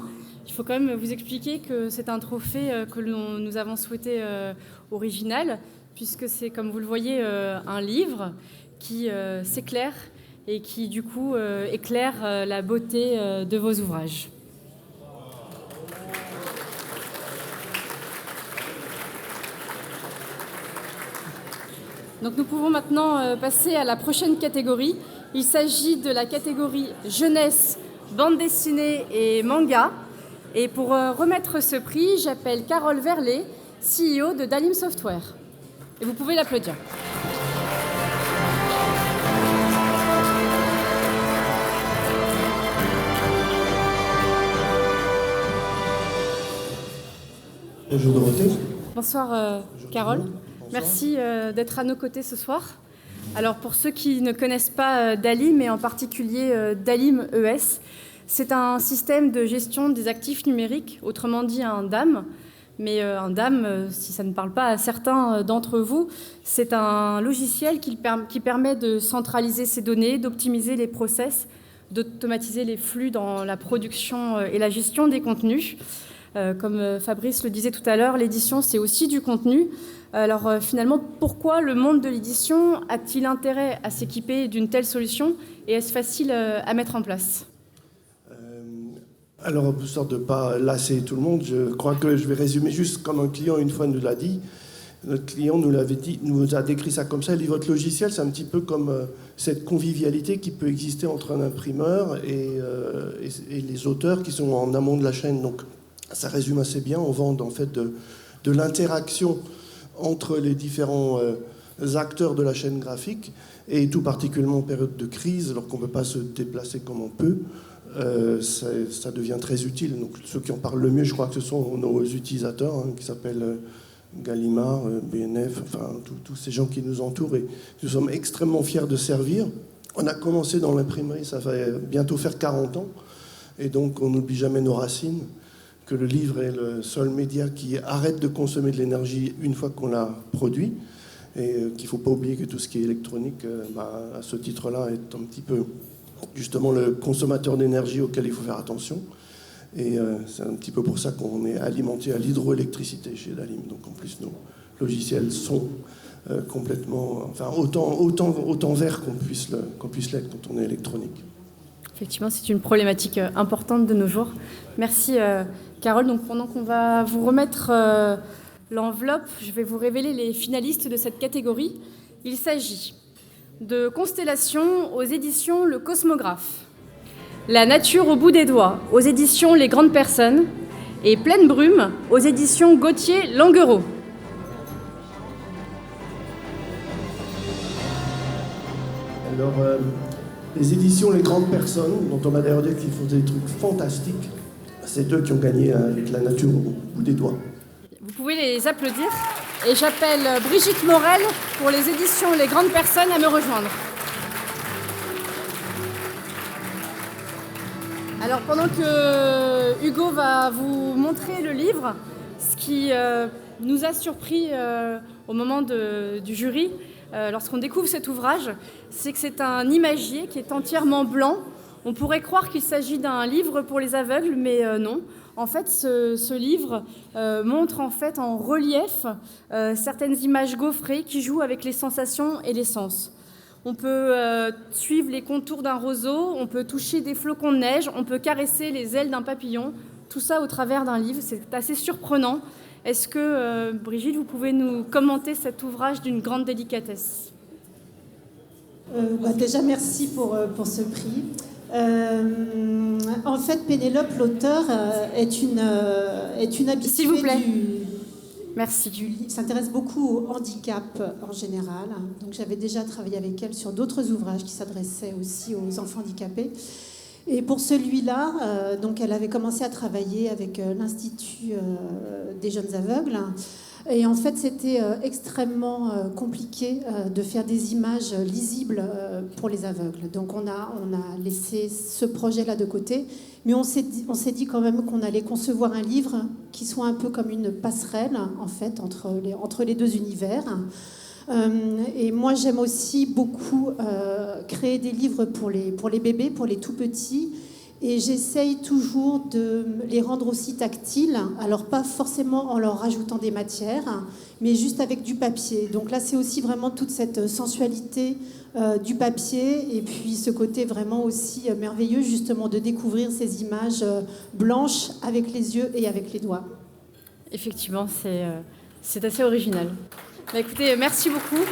il faut quand même vous expliquer que c'est un trophée que nous avons souhaité original, puisque c'est, comme vous le voyez, un livre qui s'éclaire et qui, du coup, éclaire la beauté de vos ouvrages. Donc nous pouvons maintenant passer à la prochaine catégorie. Il s'agit de la catégorie jeunesse, bande dessinée et manga. Et pour remettre ce prix, j'appelle Carole Verlet, CEO de Dalim Software. Et vous pouvez l'applaudir. Bonjour Dorothée. Bonsoir Carole. Merci d'être à nos côtés ce soir. Alors pour ceux qui ne connaissent pas Dalim, et en particulier Dalim ES, c'est un système de gestion des actifs numériques, autrement dit un DAM. Mais un DAM, si ça ne parle pas à certains d'entre vous, c'est un logiciel qui permet de centraliser ces données, d'optimiser les process, d'automatiser les flux dans la production et la gestion des contenus. Comme Fabrice le disait tout à l'heure, l'édition, c'est aussi du contenu. Alors finalement, pourquoi le monde de l'édition a-t-il intérêt à s'équiper d'une telle solution et est-ce facile à mettre en place ? Alors, pour sorte de ne pas lasser tout le monde, je crois que je vais résumer juste comme un client une fois nous l'a dit. Notre client nous l'avait dit, nous a décrit ça comme ça. Il dit, votre logiciel, c'est un petit peu comme cette convivialité qui peut exister entre un imprimeur et les auteurs qui sont en amont de la chaîne. Donc, ça résume assez bien. On vend en fait de l'interaction entre les différents acteurs de la chaîne graphique, et tout particulièrement en période de crise, alors qu'on ne peut pas se déplacer comme on peut, ça devient très utile. Donc ceux qui en parlent le mieux, je crois que ce sont nos utilisateurs, qui s'appellent Gallimard, BNF, enfin tous ces gens qui nous entourent, et nous sommes extrêmement fiers de servir. On a commencé dans l'imprimerie, ça va bientôt faire 40 ans, et donc on n'oublie jamais nos racines, que le livre est le seul média qui arrête de consommer de l'énergie une fois qu'on l'a produit, et qu'il ne faut pas oublier que tout ce qui est électronique, à ce titre-là, est un petit peu justement le consommateur d'énergie auquel il faut faire attention. Et c'est un petit peu pour ça qu'on est alimenté à l'hydroélectricité chez Dalim. Donc en plus, nos logiciels sont complètement, enfin autant verts qu'on puisse l'être quand on est électronique. Effectivement, c'est une problématique importante de nos jours. Merci Carole. Donc pendant qu'on va vous remettre l'enveloppe, je vais vous révéler les finalistes de cette catégorie. Il s'agit de Constellation aux éditions Le Cosmographe, La nature au bout des doigts aux éditions Les Grandes Personnes et Pleine Brume aux éditions Gauthier-Languereau. Alors, les éditions Les Grandes Personnes, dont on m'a d'ailleurs dit qu'ils faisaient des trucs fantastiques, c'est eux qui ont gagné avec La nature au bout des doigts. Vous pouvez les applaudir. Et j'appelle Brigitte Morel pour les éditions Les Grandes Personnes à me rejoindre. Alors pendant que Hugo va vous montrer le livre, ce qui nous a surpris au moment du jury, lorsqu'on découvre cet ouvrage, c'est que c'est un imagier qui est entièrement blanc. On pourrait croire qu'il s'agit d'un livre pour les aveugles, mais non. En fait, ce livre montre en fait en relief certaines images gaufrées qui jouent avec les sensations et les sens. On peut suivre les contours d'un roseau, on peut toucher des flocons de neige, on peut caresser les ailes d'un papillon, tout ça au travers d'un livre. C'est assez surprenant. Est-ce que, Brigitte, vous pouvez nous commenter cet ouvrage d'une grande délicatesse ? Déjà, merci pour ce prix. En fait, Pénélope, l'auteur, est une habituée S'il vous plaît. Merci. du livre, s'intéresse beaucoup au handicap en général. Donc, j'avais déjà travaillé avec elle sur d'autres ouvrages qui s'adressaient aussi aux enfants handicapés. Et pour celui-là, donc, elle avait commencé à travailler avec l'Institut des jeunes aveugles. Et en fait, c'était extrêmement compliqué de faire des images lisibles pour les aveugles. Donc on a laissé ce projet-là de côté, mais on s'est dit quand même qu'on allait concevoir un livre qui soit un peu comme une passerelle, en fait, entre les deux univers. Et moi, j'aime aussi beaucoup créer des livres pour les bébés, pour les tout-petits. Et j'essaye toujours de les rendre aussi tactiles, alors pas forcément en leur rajoutant des matières, mais juste avec du papier. Donc là, c'est aussi vraiment toute cette sensualité du papier, et puis ce côté vraiment aussi merveilleux, justement, de découvrir ces images blanches avec les yeux et avec les doigts. Effectivement, c'est assez original. Bah, écoutez, merci beaucoup.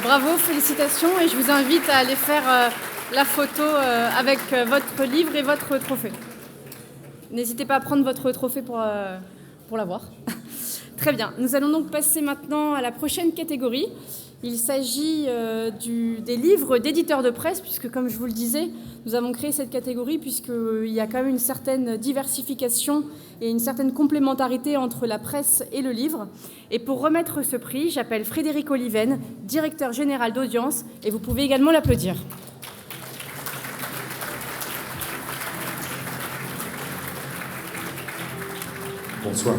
Bravo, félicitations, et je vous invite à aller faire la photo avec votre livre et votre trophée. N'hésitez pas à prendre votre trophée pour l'avoir. Très bien. Nous allons donc passer maintenant à la prochaine catégorie. Il s'agit des livres d'éditeurs de presse, puisque, comme je vous le disais, nous avons créé cette catégorie puisqu'il y a quand même une certaine diversification et une certaine complémentarité entre la presse et le livre. Et pour remettre ce prix, j'appelle Frédéric Oliven, directeur général d'Audience, et vous pouvez également l'applaudir. Bonsoir.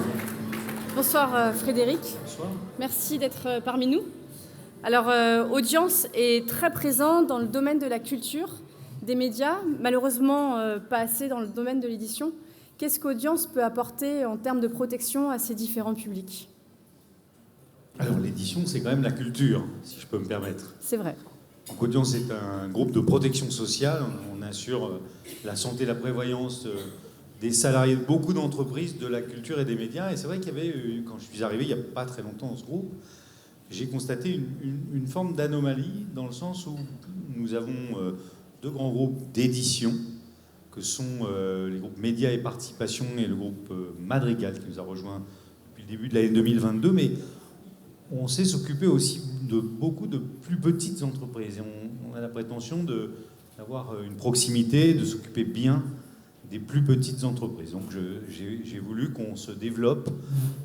Bonsoir Frédéric. Bonsoir. Merci d'être parmi nous. Alors, Audience est très présent dans le domaine de la culture, des médias, malheureusement pas assez dans le domaine de l'édition. Qu'est-ce qu'Audience peut apporter en termes de protection à ces différents publics ? Alors l'édition, c'est quand même la culture, si je peux me permettre. C'est vrai. Donc Audience est un groupe de protection sociale. On assure la santé et la prévoyance des salariés de beaucoup d'entreprises, de la culture et des médias. Et c'est vrai qu'il y avait, quand je suis arrivé il n'y a pas très longtemps dans ce groupe, j'ai constaté une forme d'anomalie dans le sens où nous avons deux grands groupes d'édition, que sont les groupes Médias et Participation et le groupe Madrigal, qui nous a rejoints depuis le début de l'année 2022. Mais on sait s'occuper aussi de beaucoup de plus petites entreprises. Et on a la prétention d'avoir une proximité, de s'occuper bien des plus petites entreprises. Donc j'ai voulu qu'on se développe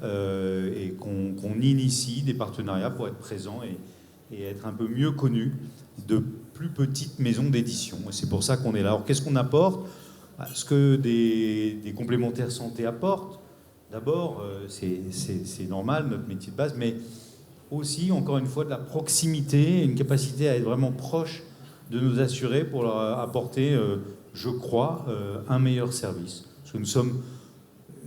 et qu'on initie des partenariats pour être présent et être un peu mieux connu de plus petites maisons d'édition. Et c'est pour ça qu'on est là. Alors qu'est-ce qu'on apporte ? Ce que des complémentaires santé apportent, d'abord, c'est normal, notre métier de base, mais aussi, encore une fois, de la proximité, une capacité à être vraiment proche de nos assurés pour leur apporter, je crois, un meilleur service. Parce que nous sommes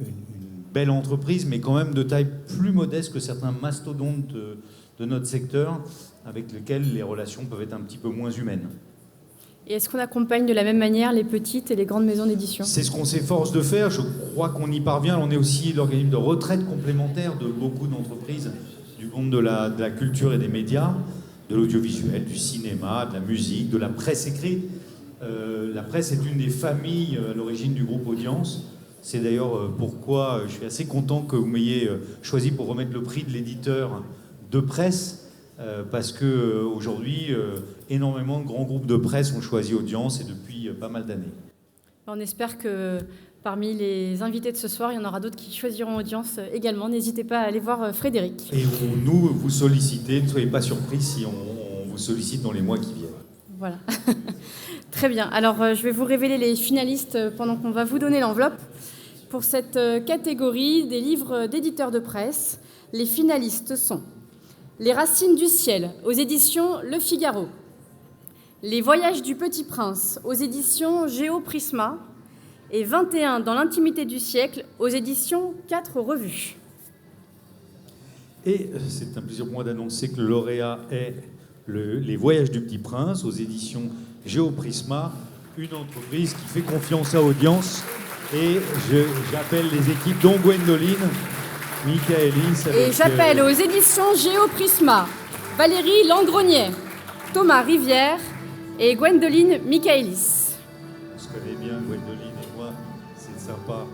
une belle entreprise, mais quand même de taille plus modeste que certains mastodontes de notre secteur, avec lesquels les relations peuvent être un petit peu moins humaines. Et est-ce qu'on accompagne de la même manière les petites et les grandes maisons d'édition ? C'est ce qu'on s'efforce de faire. Je crois qu'on y parvient. On est aussi l'organisme de retraite complémentaire de beaucoup d'entreprises du monde de la culture et des médias, de l'audiovisuel, du cinéma, de la musique, de la presse écrite. La presse est une des familles à l'origine du groupe Audience. C'est d'ailleurs pourquoi je suis assez content que vous m'ayez choisi pour remettre le prix de l'éditeur de presse, parce qu'aujourd'hui, énormément de grands groupes de presse ont choisi Audience et depuis pas mal d'années. On espère que parmi les invités de ce soir, il y en aura d'autres qui choisiront Audience également. N'hésitez pas à aller voir Frédéric. Et nous, vous sollicitez, ne soyez pas surpris si on vous sollicite dans les mois qui viennent. Voilà. Très bien. Alors, je vais vous révéler les finalistes pendant qu'on va vous donner l'enveloppe. Pour cette catégorie des livres d'éditeurs de presse, les finalistes sont Les Racines du ciel, aux éditions Le Figaro. Les Voyages du Petit Prince, aux éditions Géoprisma. Et 21 dans l'intimité du siècle, aux éditions 4 revues. Et c'est un plaisir pour moi d'annoncer que le lauréat est Les Voyages du Petit Prince, aux éditions Géoprisma, une entreprise qui fait confiance à Audience. Et j'appelle les équipes, dont Gwendoline, Michaelis. Et j'appelle aux éditions Géoprisma Valérie Landronnier, Thomas Rivière et Gwendoline Michaelis. On se connaît bien, Gwendoline et moi, c'est sympa.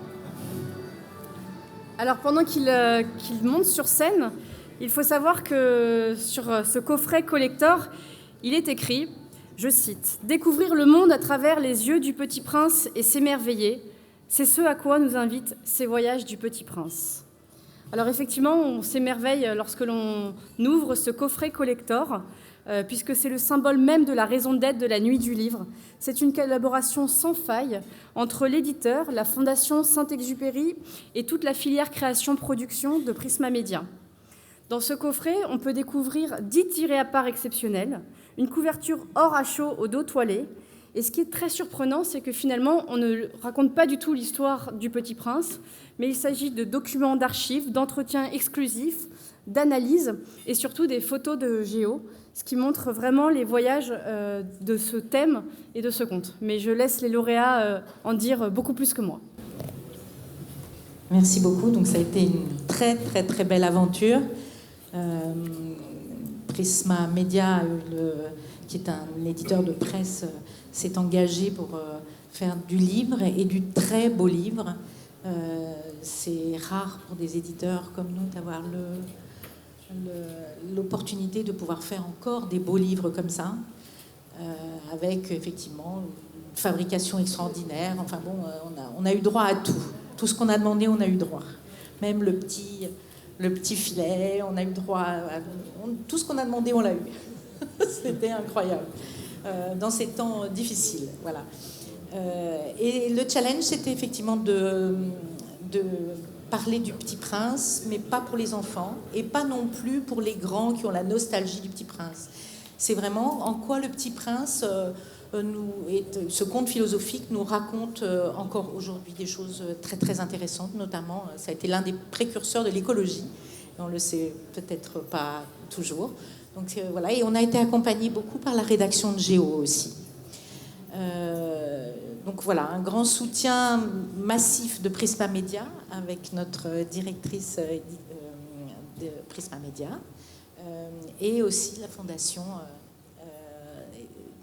Alors pendant qu'il monte sur scène, il faut savoir que sur ce coffret collector, il est écrit, je cite, « Découvrir le monde à travers les yeux du Petit Prince et s'émerveiller, c'est ce à quoi nous invitent ces voyages du Petit Prince. » Alors effectivement, on s'émerveille lorsque l'on ouvre ce coffret collector, puisque c'est le symbole même de la raison d'être de la Nuit du Livre. C'est une collaboration sans faille entre l'éditeur, la Fondation Saint-Exupéry et toute la filière création-production de Prisma Media. Dans ce coffret, on peut découvrir 10 tirés à part exceptionnels, une couverture or à chaud au dos toilé. Et ce qui est très surprenant, c'est que finalement, on ne raconte pas du tout l'histoire du Petit Prince, mais il s'agit de documents d'archives, d'entretiens exclusifs, d'analyses et surtout des photos de Géo, ce qui montre vraiment les voyages de ce thème et de ce conte. Mais je laisse les lauréats en dire beaucoup plus que moi. Merci beaucoup. Donc ça a été une très très très belle aventure. Prisma Media, qui est un éditeur de presse, s'est engagé pour faire du livre et du très beau livre. C'est rare pour des éditeurs comme nous d'avoir l'opportunité de pouvoir faire encore des beaux livres comme ça, avec effectivement une fabrication extraordinaire. Enfin bon, on a eu droit à tout. Tout ce qu'on a demandé, on a eu droit. Même le petit filet, on a eu droit à tout ce qu'on a demandé, on l'a eu. C'était incroyable. Dans ces temps difficiles, voilà. Et le challenge, c'était effectivement de parler du Petit Prince, mais pas pour les enfants, et pas non plus pour les grands qui ont la nostalgie du Petit Prince. C'est vraiment en quoi le Petit Prince, ce conte philosophique, nous raconte encore aujourd'hui des choses très très intéressantes, notamment, ça a été l'un des précurseurs de l'écologie, on le sait peut-être pas toujours. Donc voilà, et on a été accompagné beaucoup par la rédaction de Géo aussi. Donc voilà, un grand soutien massif de Prisma Media avec notre directrice de Prisma Media et aussi la fondation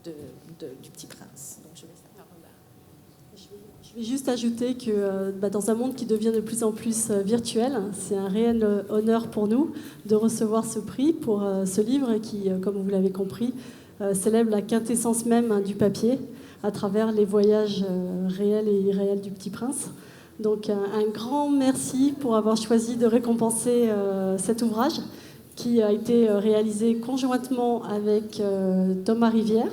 du Petit Prince. Donc je laisse la parole là. Je vais juste ajouter que dans un monde qui devient de plus en plus virtuel, c'est un réel honneur pour nous de recevoir ce prix pour ce livre qui, comme vous l'avez compris, célèbre la quintessence même du papier à travers les voyages réels et irréels du Petit Prince. Donc un grand merci pour avoir choisi de récompenser cet ouvrage qui a été réalisé conjointement avec Thomas Rivière,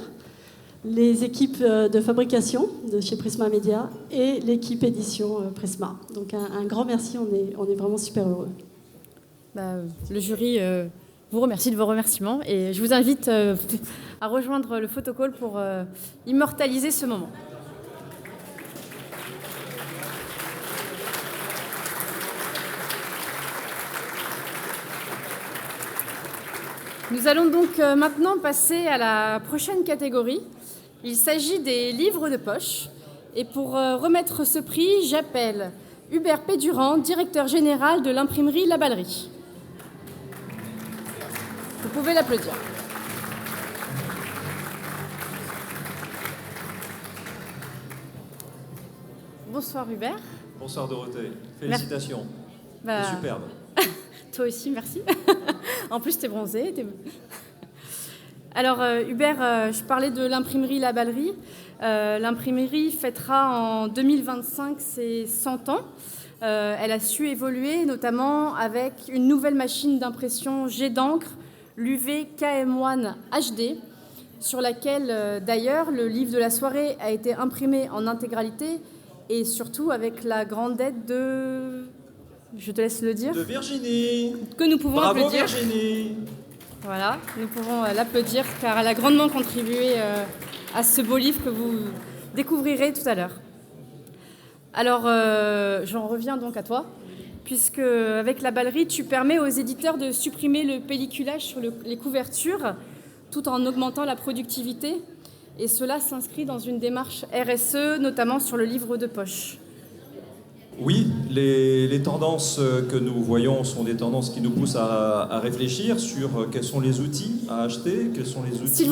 les équipes de fabrication de chez Prisma Media et l'équipe édition Prisma. Donc un grand merci, on est vraiment super heureux. Le jury vous remercie de vos remerciements et je vous invite à rejoindre le photocall pour immortaliser ce moment. Nous allons donc maintenant passer à la prochaine catégorie. Il s'agit des livres de poche. Et pour remettre ce prix, j'appelle Hubert Pédurand, directeur général de l'imprimerie La Ballerie. Vous pouvez l'applaudir. Bonsoir Hubert. Bonsoir Dorothée. Félicitations. C'est superbe. Toi aussi, merci. En plus, t'es bronzé. Alors, Hubert, je parlais de l'imprimerie La Ballerie. L'imprimerie fêtera en 2025 ses 100 ans. Elle a su évoluer, notamment avec une nouvelle machine d'impression jet d'encre, l'UV KM1 HD, sur laquelle, d'ailleurs, le livre de la soirée a été imprimé en intégralité et surtout avec la grande aide de... Je te laisse le dire. De Virginie. Que nous pouvons Bravo applaudir. Virginie. Voilà, nous pouvons l'applaudir car elle a grandement contribué à ce beau livre que vous découvrirez tout à l'heure. Alors, j'en reviens donc à toi, puisque avec La Ballerie, tu permets aux éditeurs de supprimer le pelliculage sur les couvertures tout en augmentant la productivité. Et cela s'inscrit dans une démarche RSE, notamment sur le livre de poche. Oui, les tendances que nous voyons sont des tendances qui nous poussent à réfléchir sur quels sont les outils à acheter, quels sont les outils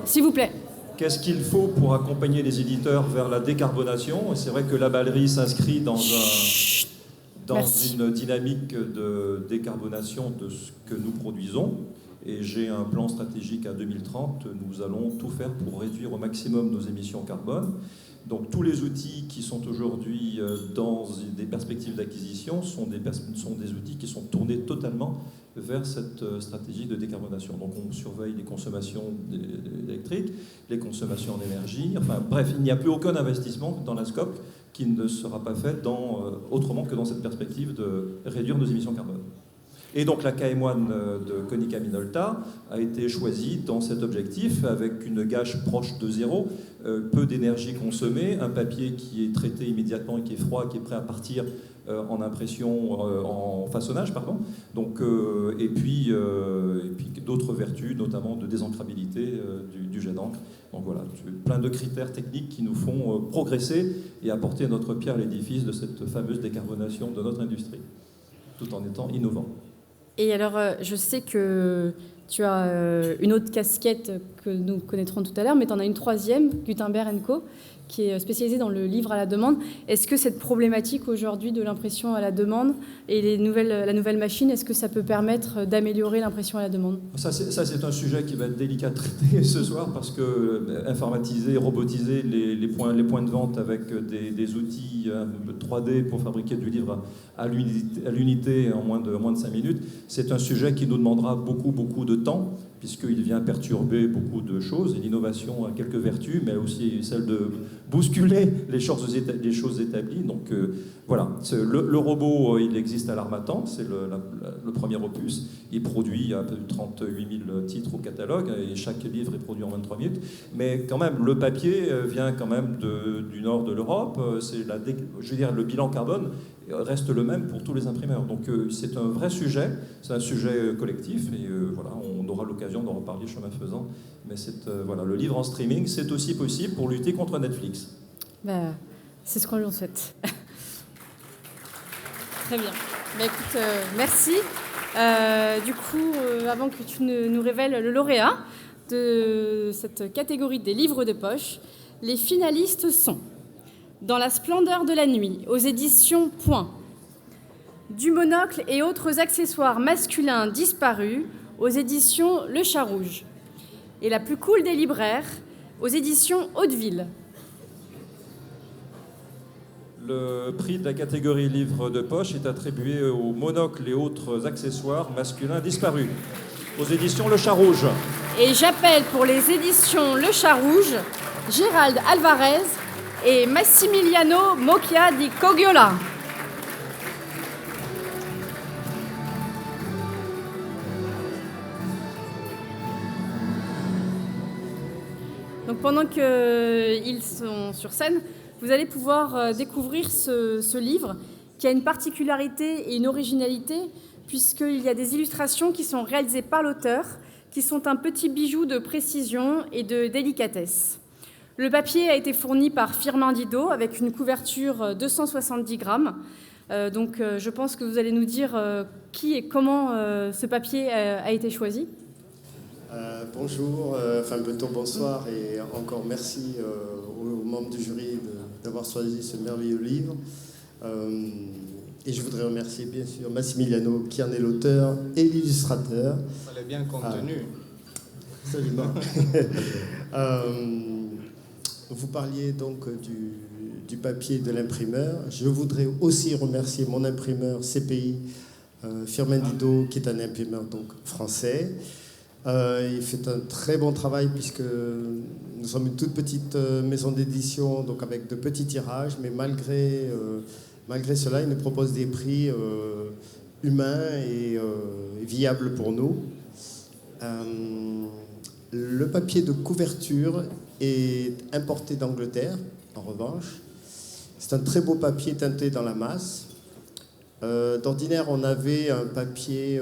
S'il vous plaît. Qu'est-ce qu'il faut pour accompagner les éditeurs vers la décarbonation? Et c'est vrai que La Ballerie s'inscrit dans une dynamique de décarbonation de ce que nous produisons. Et j'ai un plan stratégique à 2030. Nous allons tout faire pour réduire au maximum nos émissions carbone. Donc tous les outils qui sont aujourd'hui dans des perspectives d'acquisition sont des outils qui sont tournés totalement vers cette stratégie de décarbonation. Donc on surveille les consommations électriques, les consommations en énergie. Enfin bref, il n'y a plus aucun investissement dans la scope qui ne sera pas fait autrement que dans cette perspective de réduire nos émissions carbone. Et donc la KM1 de Konica Minolta a été choisie dans cet objectif avec une gâche proche de zéro, peu d'énergie consommée, un papier qui est traité immédiatement et qui est froid, qui est prêt à partir en impression, en façonnage, pardon. Donc, et puis d'autres vertus, notamment de désancrabilité du jet d'encre. Donc voilà, plein de critères techniques qui nous font progresser et apporter notre pierre à l'édifice de cette fameuse décarbonation de notre industrie, tout en étant innovant. Et alors, je sais que tu as une autre casquette que nous connaîtrons tout à l'heure, mais tu en as une troisième, Gutenberg & Co, qui est spécialisée dans le livre à la demande. Est-ce que cette problématique aujourd'hui de l'impression à la demande et la nouvelle machine, est-ce que ça peut permettre d'améliorer l'impression à la demande ? Ça, c'est un sujet qui va être délicat à traiter ce soir parce que informatiser, robotiser les points de vente avec des outils 3D pour fabriquer du livre à l'unité en moins de 5 minutes, c'est un sujet qui nous demandera beaucoup de temps, puisqu'il vient perturber beaucoup de choses, et l'innovation a quelques vertus, mais aussi celle de bousculer les choses établies. Donc voilà, le robot, il existe à l'Harmattan, c'est le premier opus. Il produit un peu 38 000 titres au catalogue, et chaque livre est produit en 23 minutes. Mais quand même, le papier vient quand même du nord de l'Europe. Je veux dire, le bilan carbone reste le même pour tous les imprimeurs. Donc c'est un vrai sujet, c'est un sujet collectif, et voilà, on aura l'occasion d'en reparler chemin faisant. Mais voilà, le livre en streaming, c'est aussi possible pour lutter contre Netflix. C'est ce qu'on lui souhaite. Très bien. Écoute, merci. Du coup, avant que tu nous révèles le lauréat de cette catégorie des livres de poche, les finalistes sont Dans la splendeur de la nuit, aux éditions Point. Du monocle et autres accessoires masculins disparus, aux éditions Le Chat Rouge. Et La plus cool des libraires, aux éditions Hauteville. Le prix de la catégorie livres de poche est attribué au monocle et autres accessoires masculins disparus, aux éditions Le Chat Rouge. Et j'appelle pour les éditions Le Chat Rouge, Gérald Alvarez et Massimiliano Mocchia di Cogiola. Donc pendant qu'ils sont sur scène, vous allez pouvoir découvrir ce livre qui a une particularité et une originalité puisqu'il y a des illustrations qui sont réalisées par l'auteur, qui sont un petit bijou de précision et de délicatesse. Le papier a été fourni par Firmin Didot avec une couverture 270 grammes. Donc je pense que vous allez nous dire qui et comment ce papier a été choisi. Bonjour, plutôt bonsoir et encore merci aux membres du jury d'avoir choisi ce merveilleux livre. Et je voudrais remercier bien sûr Massimiliano qui en est l'auteur et l'illustrateur. Il fallait bien compte tenu. Absolument. Vous parliez donc du papier de l'imprimeur. Je voudrais aussi remercier mon imprimeur CPI, Firmin Didot, qui est un imprimeur donc français. Il fait un très bon travail puisque nous sommes une toute petite maison d'édition, donc avec de petits tirages, mais malgré cela, il nous propose des prix humains et viables pour nous. Le papier de couverture est importé d'Angleterre, en revanche. C'est un très beau papier teinté dans la masse. D'ordinaire, on avait un papier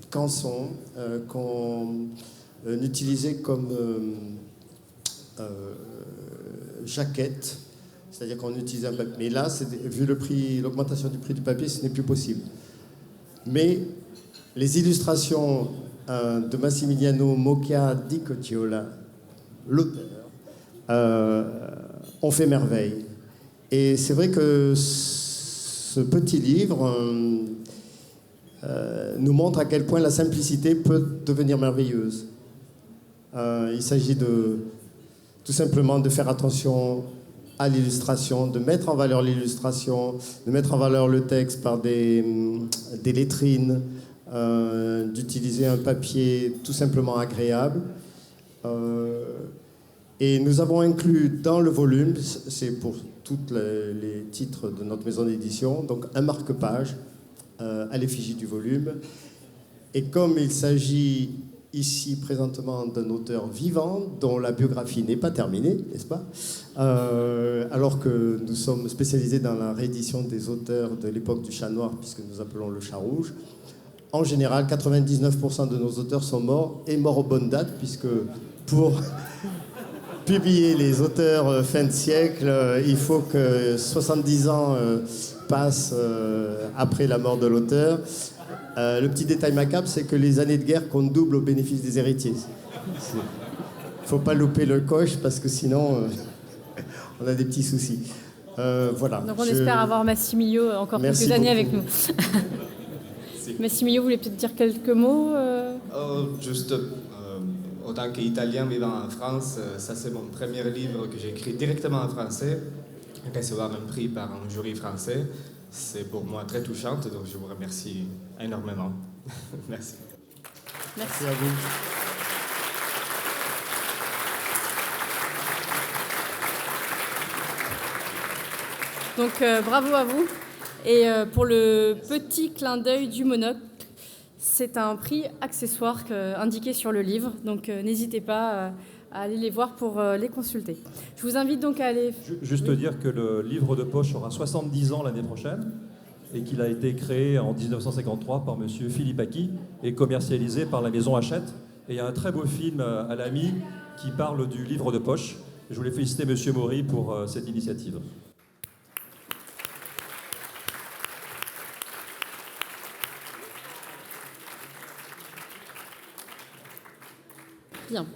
canson qu'on utilisait comme jaquette, c'est-à-dire qu'on utilisait un papier. Mais là, vu l'augmentation du prix du papier, ce n'est plus possible. Mais les illustrations de Massimiliano Mocchia di Cogiola, l'auteur, ont fait merveille. Et c'est vrai que ce petit livre nous montre à quel point la simplicité peut devenir merveilleuse. Il s'agit tout simplement de faire attention à l'illustration, de mettre en valeur l'illustration, de mettre en valeur le texte par des lettrines, d'utiliser un papier tout simplement agréable. Et nous avons inclus dans le volume, c'est pour tous les titres de notre maison d'édition, donc un marque-page à l'effigie du volume. Et comme il s'agit ici présentement d'un auteur vivant dont la biographie n'est pas terminée, n'est-ce pas, alors que nous sommes spécialisés dans la réédition des auteurs de l'époque du chat noir, puisque nous appelons le chat rouge, en général, 99% de nos auteurs sont morts, et morts aux bonnes dates, puisque pour publier les auteurs fin de siècle, il faut que 70 ans passent après la mort de l'auteur. Le petit détail macabre, c'est que les années de guerre comptent double au bénéfice des héritiers. Il ne faut pas louper le coche, parce que sinon, on a des petits soucis. Voilà. Donc on espère avoir Massimilio encore quelques années avec nous. Massimilio, vous voulez peut-être dire quelques mots Juste, en tant qu'Italien vivant en France, ça c'est mon premier livre que j'ai écrit directement en français. Recevoir un prix par un jury français, c'est pour moi très touchant, donc je vous remercie énormément. Merci. Merci à vous. Donc bravo à vous. Et pour le petit clin d'œil du monocle, c'est un prix accessoire indiqué sur le livre. Donc n'hésitez pas à aller les voir pour les consulter. Je vous invite donc à aller... Juste dire que le livre de poche aura 70 ans l'année prochaine et qu'il a été créé en 1953 par monsieur Philippe Aki et commercialisé par la maison Hachette. Et il y a un très beau film à l'AMI qui parle du livre de poche. Je voulais féliciter monsieur Maury pour cette initiative. Bien.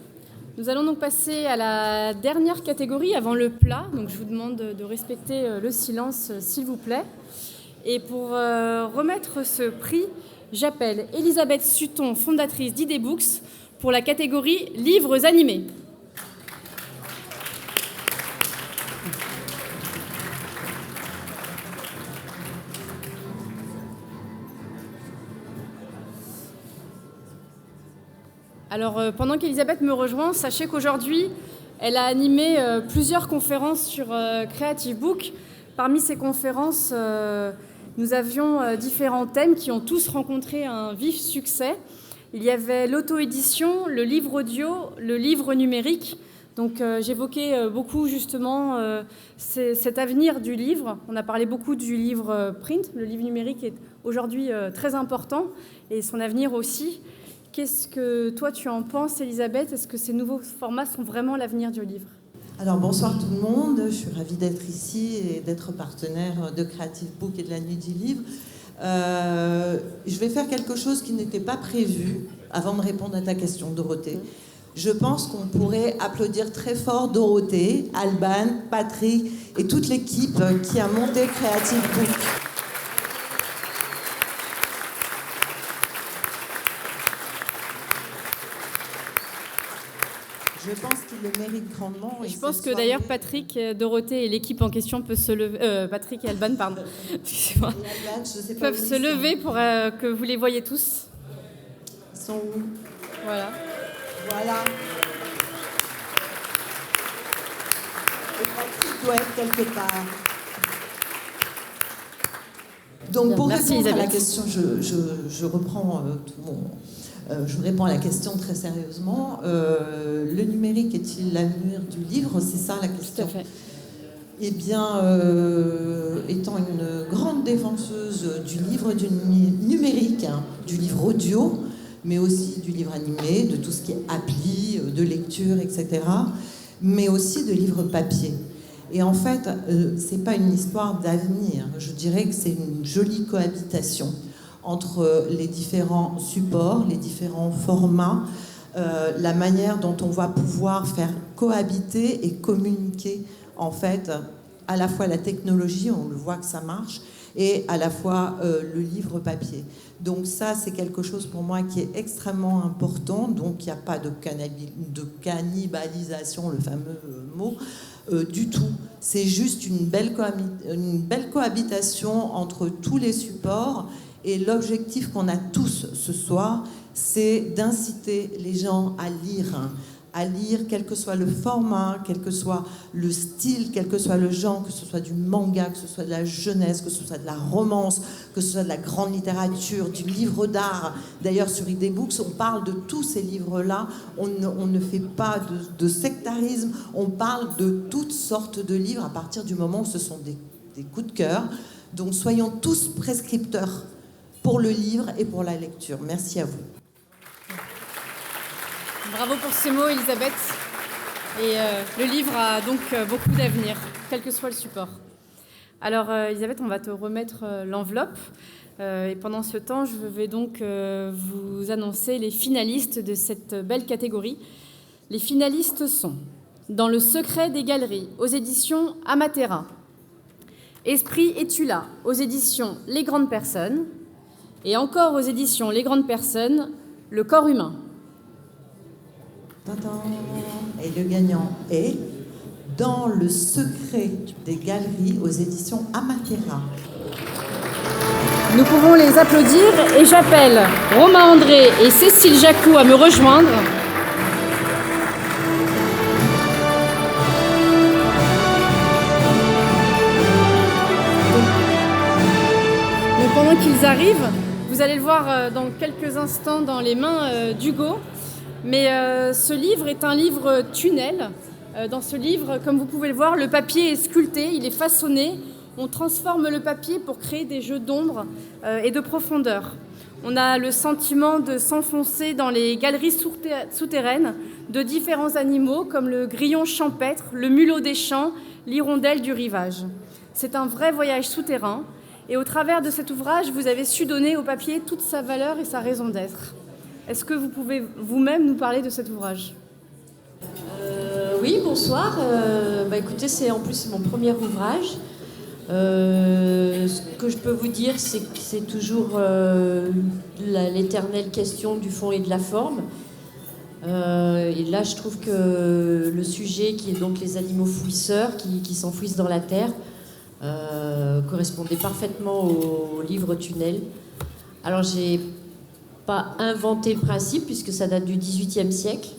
Nous allons donc passer à la dernière catégorie avant le plat. Donc je vous demande de respecter le silence, s'il vous plaît. Et pour remettre ce prix, j'appelle Elisabeth Sutton, fondatrice d'ID Books, pour la catégorie livres animés. Alors, pendant qu'Elisabeth me rejoint, sachez qu'aujourd'hui, elle a animé plusieurs conférences sur Creative Book. Parmi ces conférences, nous avions différents thèmes qui ont tous rencontré un vif succès. Il y avait l'auto-édition, le livre audio, le livre numérique. Donc, j'évoquais beaucoup justement cet avenir du livre. On a parlé beaucoup du livre print. Le livre numérique est aujourd'hui très important et son avenir aussi. Qu'est-ce que toi tu en penses, Elisabeth? Est-ce que ces nouveaux formats sont vraiment l'avenir du livre? Alors bonsoir tout le monde, je suis ravie d'être ici et d'être partenaire de Creative Book et de la Nuit du Livre. Je vais faire quelque chose qui n'était pas prévu avant de répondre à ta question, Dorothée. Je pense qu'on pourrait applaudir très fort Dorothée, Alban, Patrick et toute l'équipe qui a monté Creative Book. Je pense qu'il le mérite grandement. Je pense que d'ailleurs Patrick, Dorothée et l'équipe en question peuvent se lever. Patrick et Alban, pardon. Excusez-moi. Peuvent se lever pour que vous les voyez tous. Ils sont où? Voilà. Voilà. Et Patrick doit être quelque part. Donc pour répondre à la question, je reprends tout mon... je réponds à la question très sérieusement. Le numérique est-il l'avenir du livre? C'est ça la question. Tout à fait. Eh bien, étant une grande défenseuse du livre du numérique, hein, du livre audio, mais aussi du livre animé, de tout ce qui est appli, de lecture, etc., mais aussi de livres papier. Et en fait, c'est pas une histoire d'avenir. Je dirais que c'est une jolie cohabitation entre les différents supports, les différents formats, la manière dont on va pouvoir faire cohabiter et communiquer en fait à la fois la technologie, on le voit que ça marche, et à la fois le livre papier. Donc ça, c'est quelque chose pour moi qui est extrêmement important. Donc il n'y a pas de cannibalisation, le fameux mot, du tout. C'est juste une belle cohabitation entre tous les supports. Et l'objectif qu'on a tous ce soir, c'est d'inciter les gens à lire, quel que soit le format, quel que soit le style, quel que soit le genre, que ce soit du manga, que ce soit de la jeunesse, que ce soit de la romance, que ce soit de la grande littérature, du livre d'art. D'ailleurs, sur ID Books, on parle de tous ces livres-là. On ne fait pas de sectarisme, on parle de toutes sortes de livres à partir du moment où ce sont des coups de cœur. Donc, soyons tous prescripteurs pour le livre et pour la lecture. Merci à vous. Bravo pour ces mots, Elisabeth. Et le livre a donc beaucoup d'avenir, quel que soit le support. Alors, Elisabeth, on va te remettre l'enveloppe. Et pendant ce temps, je vais donc vous annoncer les finalistes de cette belle catégorie. Les finalistes sont Dans le secret des galeries, aux éditions Amatera. Esprit et tu là, aux éditions Les Grandes Personnes. Et encore aux éditions Les Grandes Personnes, Le corps humain. Et le gagnant est Dans le secret des galeries aux éditions Amatera. Nous pouvons les applaudir et j'appelle Romain André et Cécile Jacou à me rejoindre. Donc pendant qu'ils arrivent, vous allez le voir dans quelques instants dans les mains d'Hugo. Mais ce livre est un livre tunnel. Dans ce livre, comme vous pouvez le voir, le papier est sculpté, il est façonné. On transforme le papier pour créer des jeux d'ombre et de profondeur. On a le sentiment de s'enfoncer dans les galeries souterraines de différents animaux comme le grillon champêtre, le mulot des champs, l'hirondelle du rivage. C'est un vrai voyage souterrain. Et au travers de cet ouvrage, vous avez su donner au papier toute sa valeur et sa raison d'être. Est-ce que vous pouvez vous-même nous parler de cet ouvrage ? Oui, bonsoir. Écoutez, c'est mon premier ouvrage. Ce que je peux vous dire, c'est que c'est toujours l'éternelle question du fond et de la forme. Et là, je trouve que le sujet, qui est donc les animaux fouisseurs qui s'enfouissent dans la terre, correspondait parfaitement au livre Tunnel. Alors, j'ai pas inventé le principe, puisque ça date du XVIIIe siècle,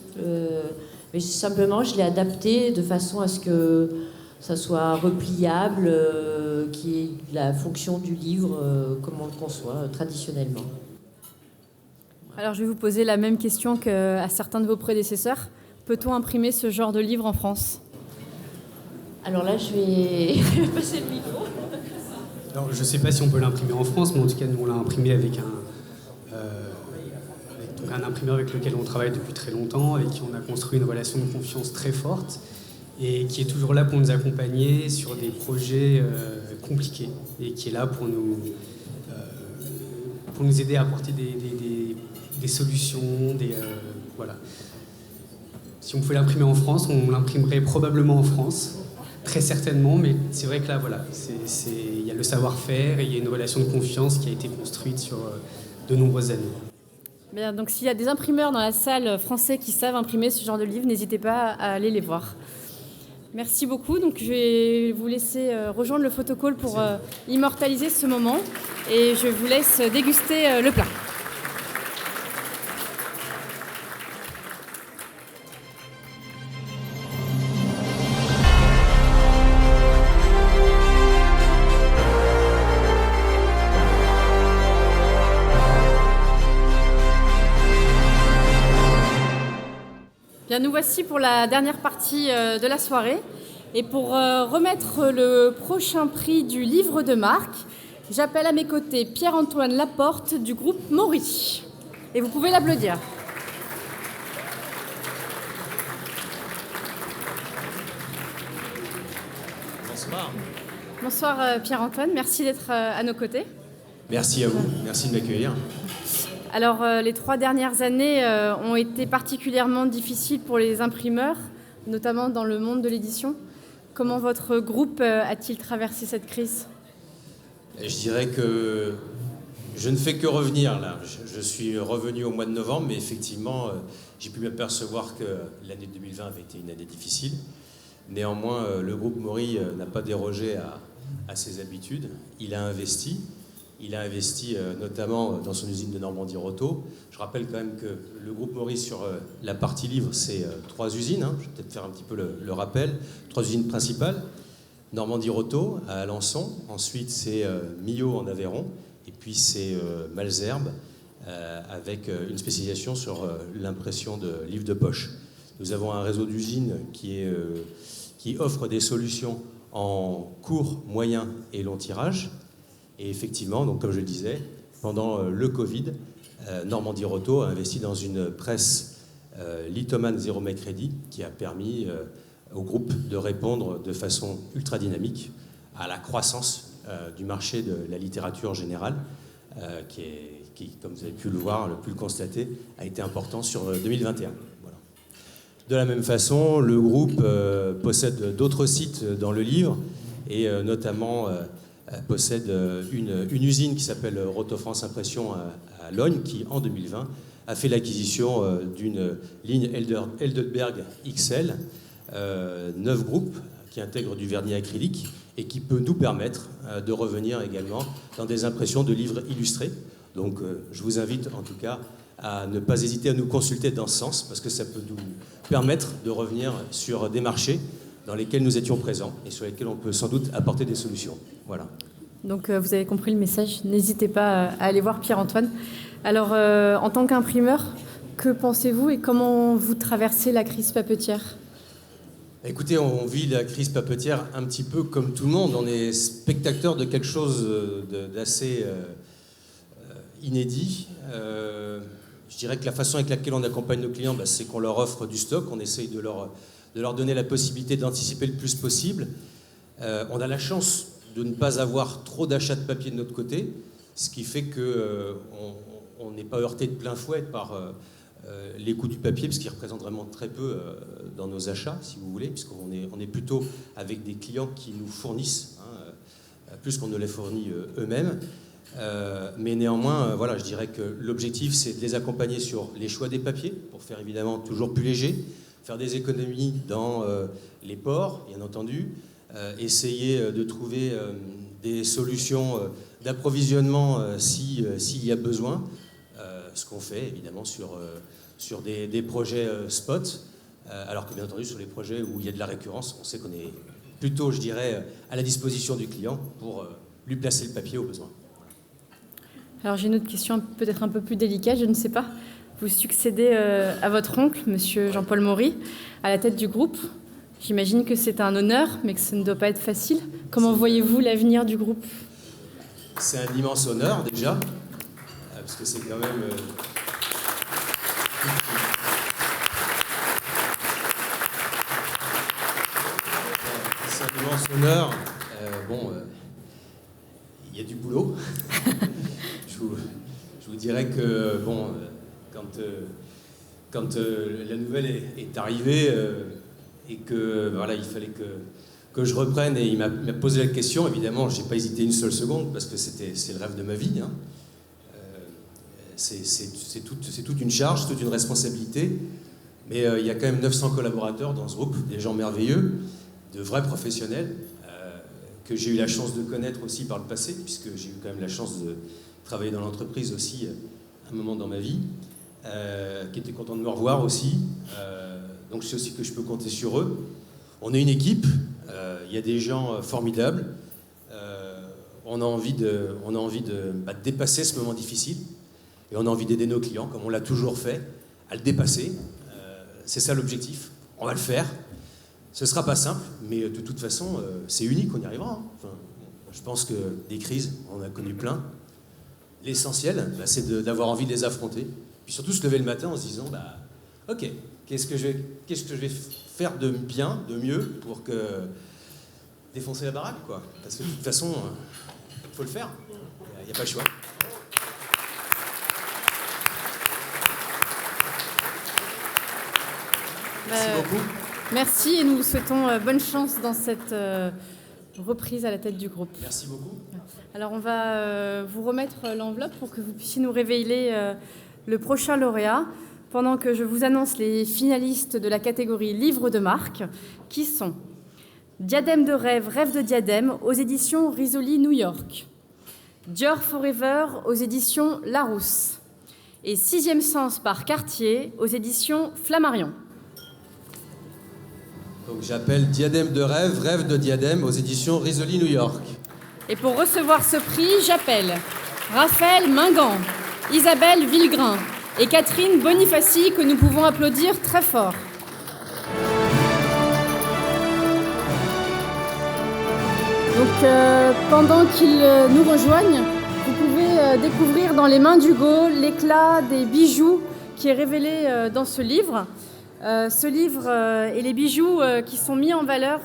mais simplement, je l'ai adapté de façon à ce que ça soit repliable, qui est la fonction du livre comme on le conçoit traditionnellement. Alors je vais vous poser la même question qu'à certains de vos prédécesseurs. Peut-on imprimer ce genre de livre en France ? Alors là, je vais passer le micro. Alors, je ne sais pas si on peut l'imprimer en France, mais en tout cas, nous, on l'a imprimé avec un imprimeur avec lequel on travaille depuis très longtemps, avec qui on a construit une relation de confiance très forte, et qui est toujours là pour nous accompagner sur des projets compliqués, et qui est là pour nous aider à apporter des solutions, voilà. Si on pouvait l'imprimer en France, on l'imprimerait probablement en France, très certainement, mais c'est vrai que là, voilà, il y a le savoir-faire et il y a une relation de confiance qui a été construite sur de nombreuses années. Bien, donc s'il y a des imprimeurs dans la salle français qui savent imprimer ce genre de livre, n'hésitez pas à aller les voir. Merci beaucoup. Donc, je vais vous laisser rejoindre le photocall pour immortaliser ce moment et je vous laisse déguster le plat. Bien, nous voici pour la dernière partie de la soirée. Et pour remettre le prochain prix du livre de marque, j'appelle à mes côtés Pierre-Antoine Laporte du groupe Maury. Et vous pouvez l'applaudir. Bonsoir. Bonsoir Pierre-Antoine, merci d'être à nos côtés. Merci à vous, merci de m'accueillir. Alors, les 3 dernières années ont été particulièrement difficiles pour les imprimeurs, notamment dans le monde de l'édition. Comment votre groupe a-t-il traversé cette crise ? Je dirais que je ne fais que revenir là. Je suis revenu au mois de novembre, mais effectivement, j'ai pu m'apercevoir que l'année 2020 avait été une année difficile. Néanmoins, le groupe Maury n'a pas dérogé à ses habitudes. Il a investi notamment dans son usine de Normandie-Roto. Je rappelle quand même que le groupe Maury, sur la partie livre, c'est 3 usines. Je vais peut-être faire un petit peu le rappel. 3 usines principales. Normandie-Roto à Alençon. Ensuite, c'est Millau en Aveyron. Et puis, c'est Malesherbes avec une spécialisation sur l'impression de livres de poche. Nous avons un réseau d'usines qui offre des solutions en court, moyen et long tirage. Et effectivement, donc comme je le disais, pendant le Covid, Normandie-Roto a investi dans une presse Lithoman Zero Make Ready qui a permis au groupe de répondre de façon ultra dynamique à la croissance du marché de la littérature générale, qui, comme vous avez pu le voir, le constater, a été important sur 2021. Voilà. De la même façon, le groupe possède d'autres sites dans le livre, et notamment possède une usine qui s'appelle Roto France Impression à Logne, qui en 2020 a fait l'acquisition d'une ligne Heidelberg XL, 9 groupes, qui intègre du vernis acrylique et qui peut nous permettre de revenir également dans des impressions de livres illustrés. Donc je vous invite en tout cas à ne pas hésiter à nous consulter dans ce sens, parce que ça peut nous permettre de revenir sur des marchés dans lesquels nous étions présents et sur lesquels on peut sans doute apporter des solutions. Voilà. Donc vous avez compris le message, n'hésitez pas à aller voir Pierre-Antoine. Alors en tant qu'imprimeur, que pensez-vous et comment vous traversez la crise papetière ? Écoutez, on vit la crise papetière un petit peu comme tout le monde. On est spectateur de quelque chose d'assez inédit. Je dirais que la façon avec laquelle on accompagne nos clients, c'est qu'on leur offre du stock, on essaye de leur donner la possibilité d'anticiper le plus possible. On a la chance de ne pas avoir trop d'achats de papier de notre côté, ce qui fait qu'on n'est pas heurté de plein fouet par les coûts du papier, parce qu'ils représentent vraiment très peu dans nos achats, si vous voulez, puisqu'on est plutôt avec des clients qui nous fournissent, plus qu'on ne les fournit eux-mêmes. Mais néanmoins, voilà, je dirais que l'objectif, c'est de les accompagner sur les choix des papiers, pour faire évidemment toujours plus léger, faire des économies dans les ports, bien entendu, essayer de trouver des solutions d'approvisionnement s'il y a besoin, ce qu'on fait évidemment sur des projets spot, alors que bien entendu sur les projets où il y a de la récurrence, on sait qu'on est plutôt, je dirais, à la disposition du client pour lui placer le papier au besoin. Alors j'ai une autre question peut-être un peu plus délicate, je ne sais pas. Vous succédez à votre oncle, monsieur Jean-Paul Maury, à la tête du groupe. J'imagine que c'est un honneur, mais que ça ne doit pas être facile. Comment voyez-vous l'avenir du groupe ? C'est un immense honneur déjà, parce que c'est quand même... c'est un immense honneur. Il y a du boulot. Je vous dirais que, quand la nouvelle est arrivée et que voilà, il fallait que je reprenne, et il m'a posé la question, évidemment, je n'ai pas hésité une seule seconde, parce que c'est le rêve de ma vie. C'est toute une charge, toute une responsabilité, mais il y a quand même 900 collaborateurs dans ce groupe, des gens merveilleux, de vrais professionnels, que j'ai eu la chance de connaître aussi par le passé, puisque j'ai eu quand même la chance de travailler dans l'entreprise aussi un moment dans ma vie, qui étaient contents de me revoir aussi. Donc je sais aussi que je peux compter sur eux. On est une équipe, il y a des gens formidables. On a envie de dépasser ce moment difficile, et on a envie d'aider nos clients, comme on l'a toujours fait, à le dépasser. C'est ça l'objectif. On va le faire. Ce ne sera pas simple, mais de toute façon, c'est unique, on y arrivera. Enfin, je pense que des crises, on a connu plein. L'essentiel, c'est d'avoir envie de les affronter. Puis surtout se lever le matin en se disant, ok, qu'est-ce que je vais faire de bien, de mieux, pour défoncer la baraque, quoi. Parce que de toute façon, il faut le faire. Il n'y a pas le choix. Merci beaucoup. Merci, et nous vous souhaitons bonne chance dans reprise à la tête du groupe. Merci beaucoup. Alors on va vous remettre l'enveloppe pour que vous puissiez nous révéler le prochain lauréat, pendant que je vous annonce les finalistes de la catégorie Livres de marque, qui sont Diadème de rêve, rêve de diadème aux éditions Rizzoli New York, Dior Forever aux éditions Larousse et Sixième Sens par Cartier aux éditions Flammarion. Donc j'appelle Diadème de rêve, rêve de diadème aux éditions Rizzoli New York. Et pour recevoir ce prix, j'appelle Raphaël Mingan, Isabelle Villegrain et Catherine Bonifaci, que nous pouvons applaudir très fort. Donc, pendant qu'ils nous rejoignent, vous pouvez découvrir dans les mains d'Hugo l'éclat des bijoux qui est révélé dans ce livre. Ce livre et les bijoux qui sont mis en valeur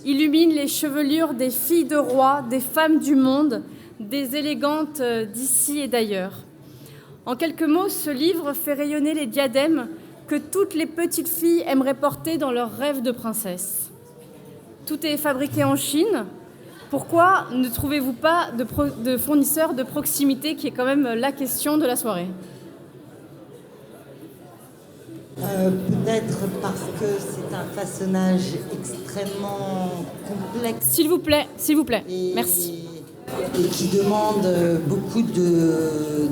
illuminent les chevelures des filles de rois, des femmes du monde, des élégantes d'ici et d'ailleurs. En quelques mots, ce livre fait rayonner les diadèmes que toutes les petites filles aimeraient porter dans leurs rêves de princesse. Tout est fabriqué en Chine. Pourquoi ne trouvez-vous pas de fournisseurs de proximité, qui est quand même la question de la soirée ? Peut-être parce que c'est un façonnage extrêmement complexe. S'il vous plaît, merci. Et qui demande beaucoup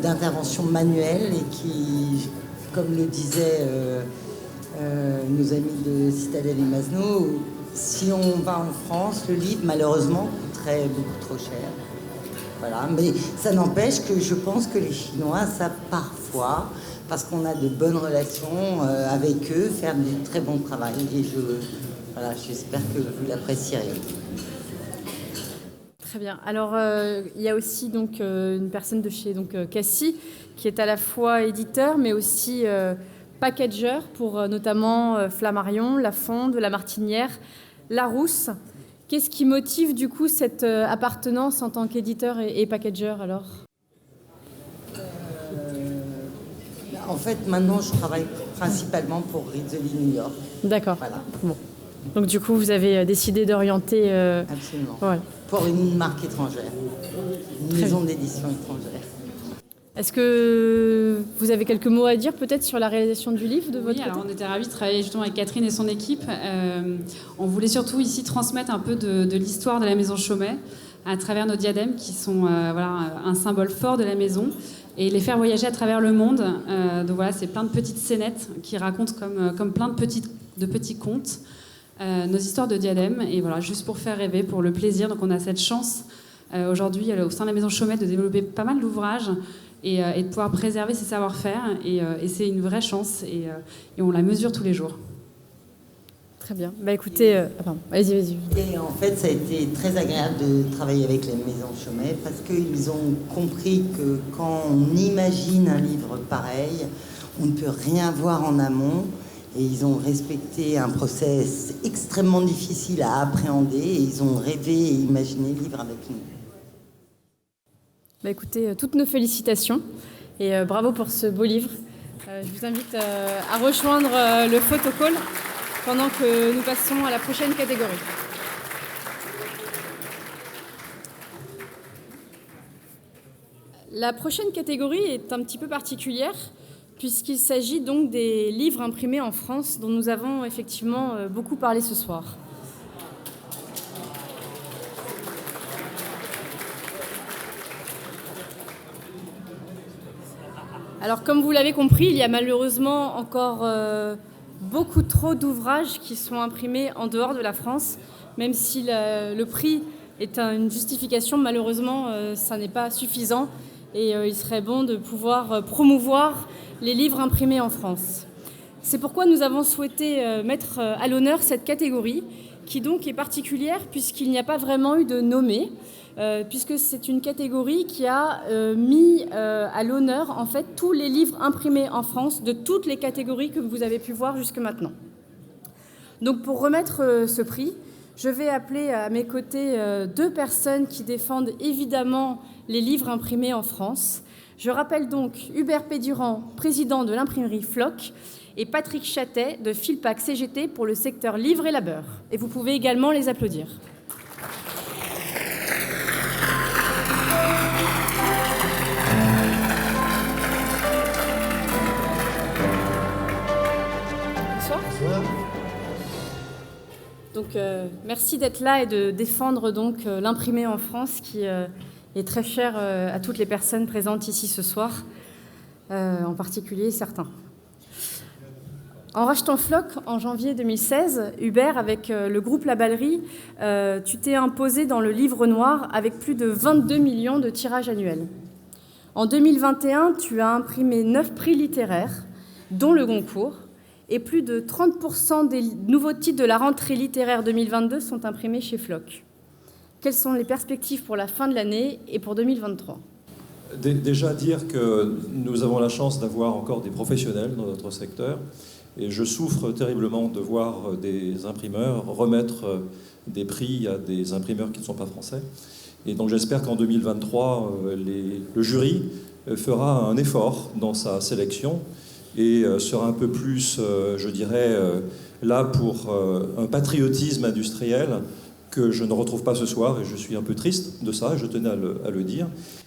d'interventions manuelles et qui, comme le disaient nos amis de Citadel et Masno, si on va en France, le livre malheureusement coûterait beaucoup trop cher. Voilà. Mais ça n'empêche que je pense que les Chinois savent parfois, parce qu'on a de bonnes relations avec eux, faire du très bon travail. Et j'espère que vous l'apprécierez. Très bien. Alors, il y a aussi donc, une personne de chez Cassis, qui est à la fois éditeur, mais aussi packager pour notamment Flammarion, La Fonde, La Martinière, Larousse. Qu'est-ce qui motive du coup cette appartenance en tant qu'éditeur et packager alors ? En fait, maintenant, je travaille principalement pour Rizzoli New York. D'accord. Voilà. Bon. Donc du coup, vous avez décidé d'orienter... Absolument. Ouais. Pour une marque étrangère, une maison d'édition étrangère. Est-ce que vous avez quelques mots à dire peut-être sur la réalisation du livre de votre côté ? Alors on était ravis de travailler justement avec Catherine et son équipe. On voulait surtout ici transmettre un peu de l'histoire de la maison Chaumet à travers nos diadèmes qui sont un symbole fort de la maison et les faire voyager à travers le monde. Donc voilà, c'est plein de petites scénettes qui racontent comme plein de petits contes nos histoires de diadèmes et voilà, juste pour faire rêver, pour le plaisir. Donc on a cette chance aujourd'hui au sein de la maison Chaumet de développer pas mal d'ouvrages et de pouvoir préserver ses savoir-faire et c'est une vraie chance et on la mesure tous les jours. Très bien. Bah écoutez, allez-y. Et en fait, ça a été très agréable de travailler avec les maisons Chaumet parce qu'ils ont compris que quand on imagine un livre pareil, on ne peut rien voir en amont et ils ont respecté un process extrêmement difficile à appréhender et ils ont rêvé et imaginé le livre avec nous. Bah écoutez, toutes nos félicitations et bravo pour ce beau livre. Je vous invite à rejoindre le photocall pendant que nous passons à la prochaine catégorie. La prochaine catégorie est un petit peu particulière puisqu'il s'agit donc des livres imprimés en France dont nous avons effectivement beaucoup parlé ce soir. Alors, comme vous l'avez compris, il y a malheureusement encore beaucoup trop d'ouvrages qui sont imprimés en dehors de la France, même si le prix est une justification, malheureusement, ça n'est pas suffisant et il serait bon de pouvoir promouvoir les livres imprimés en France. C'est pourquoi nous avons souhaité mettre à l'honneur cette catégorie qui donc est particulière puisqu'il n'y a pas vraiment eu de nommé. Puisque c'est une catégorie qui a mis à l'honneur en fait tous les livres imprimés en France de toutes les catégories que vous avez pu voir jusque maintenant. Donc pour remettre ce prix, je vais appeler à mes côtés deux personnes qui défendent évidemment les livres imprimés en France. Je rappelle donc Hubert Pédurand, président de l'imprimerie Floc, et Patrick Chatet de Philpac CGT pour le secteur livre et labeur. Et vous pouvez également les applaudir. Donc merci d'être là et de défendre donc l'imprimé en France qui est très cher à toutes les personnes présentes ici ce soir, en particulier certains. En rachetant Floc en janvier 2016, Hubert, avec le groupe La Ballerie, tu t'es imposé dans le livre noir avec plus de 22 millions de tirages annuels. En 2021, tu as imprimé 9 prix littéraires, dont le Goncourt, et plus de 30% des nouveaux titres de la rentrée littéraire 2022 sont imprimés chez Floc. Quelles sont les perspectives pour la fin de l'année et pour 2023 ? Déjà dire que nous avons la chance d'avoir encore des professionnels dans notre secteur. Et je souffre terriblement de voir des imprimeurs remettre des prix à des imprimeurs qui ne sont pas français. Et donc j'espère qu'en 2023, le jury fera un effort dans sa sélection et sera un peu plus, je dirais, là pour un patriotisme industriel que je ne retrouve pas ce soir. Et je suis un peu triste de ça, et je tenais à le dire.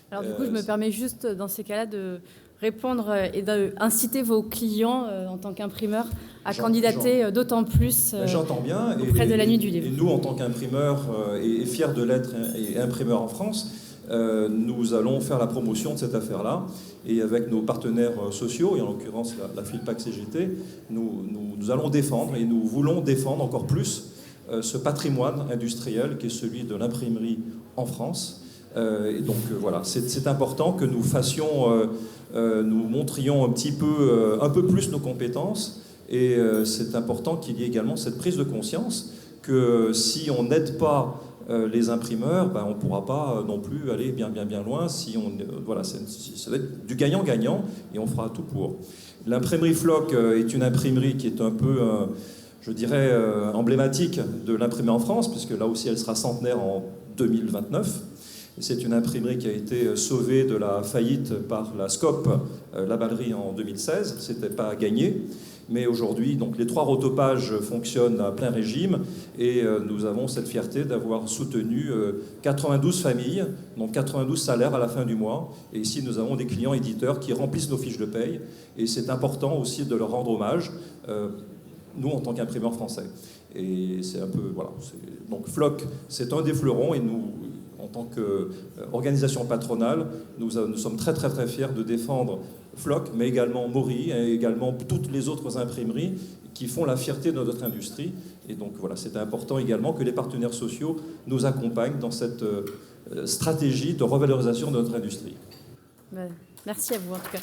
Alors du coup, je me permets juste, dans ces cas-là, de répondre et d'inciter vos clients en tant qu'imprimeurs à candidater d'autant plus auprès de la Nuit du Livre. Et nous, en tant qu'imprimeurs et fiers de l'être et imprimeurs en France, nous allons faire la promotion de cette affaire-là. Et avec nos partenaires sociaux, et en l'occurrence la Filpac CGT, nous allons défendre et nous voulons défendre encore plus ce patrimoine industriel qui est celui de l'imprimerie en France. Et donc voilà, c'est important que nous fassions, nous montrions un peu plus nos compétences, et c'est important qu'il y ait également cette prise de conscience que si on n'aide pas les imprimeurs, ben, on ne pourra pas non plus aller bien loin. Voilà, ça va être du gagnant-gagnant, et on fera tout pour. L'imprimerie Floc est une imprimerie qui est un peu, je dirais, emblématique de l'imprimerie en France, puisque là aussi elle sera centenaire en 2029. C'est une imprimerie qui a été sauvée de la faillite par la SCOP, La Ballerie, en 2016. Ce n'était pas gagné. Mais aujourd'hui, donc, les 3 rotopages fonctionnent à plein régime, et nous avons cette fierté d'avoir soutenu 92 familles, donc 92 salaires à la fin du mois. Et ici, nous avons des clients éditeurs qui remplissent nos fiches de paye. Et c'est important aussi de leur rendre hommage, nous, en tant qu'imprimeurs français. Et c'est un peu... Voilà. Donc Floc, c'est un des fleurons, et nous... En tant qu'organisation patronale, nous sommes très fiers de défendre Floc, mais également Maury, et également toutes les autres imprimeries qui font la fierté de notre industrie. Et donc voilà, c'est important également que les partenaires sociaux nous accompagnent dans cette stratégie de revalorisation de notre industrie. Merci à vous en tout cas.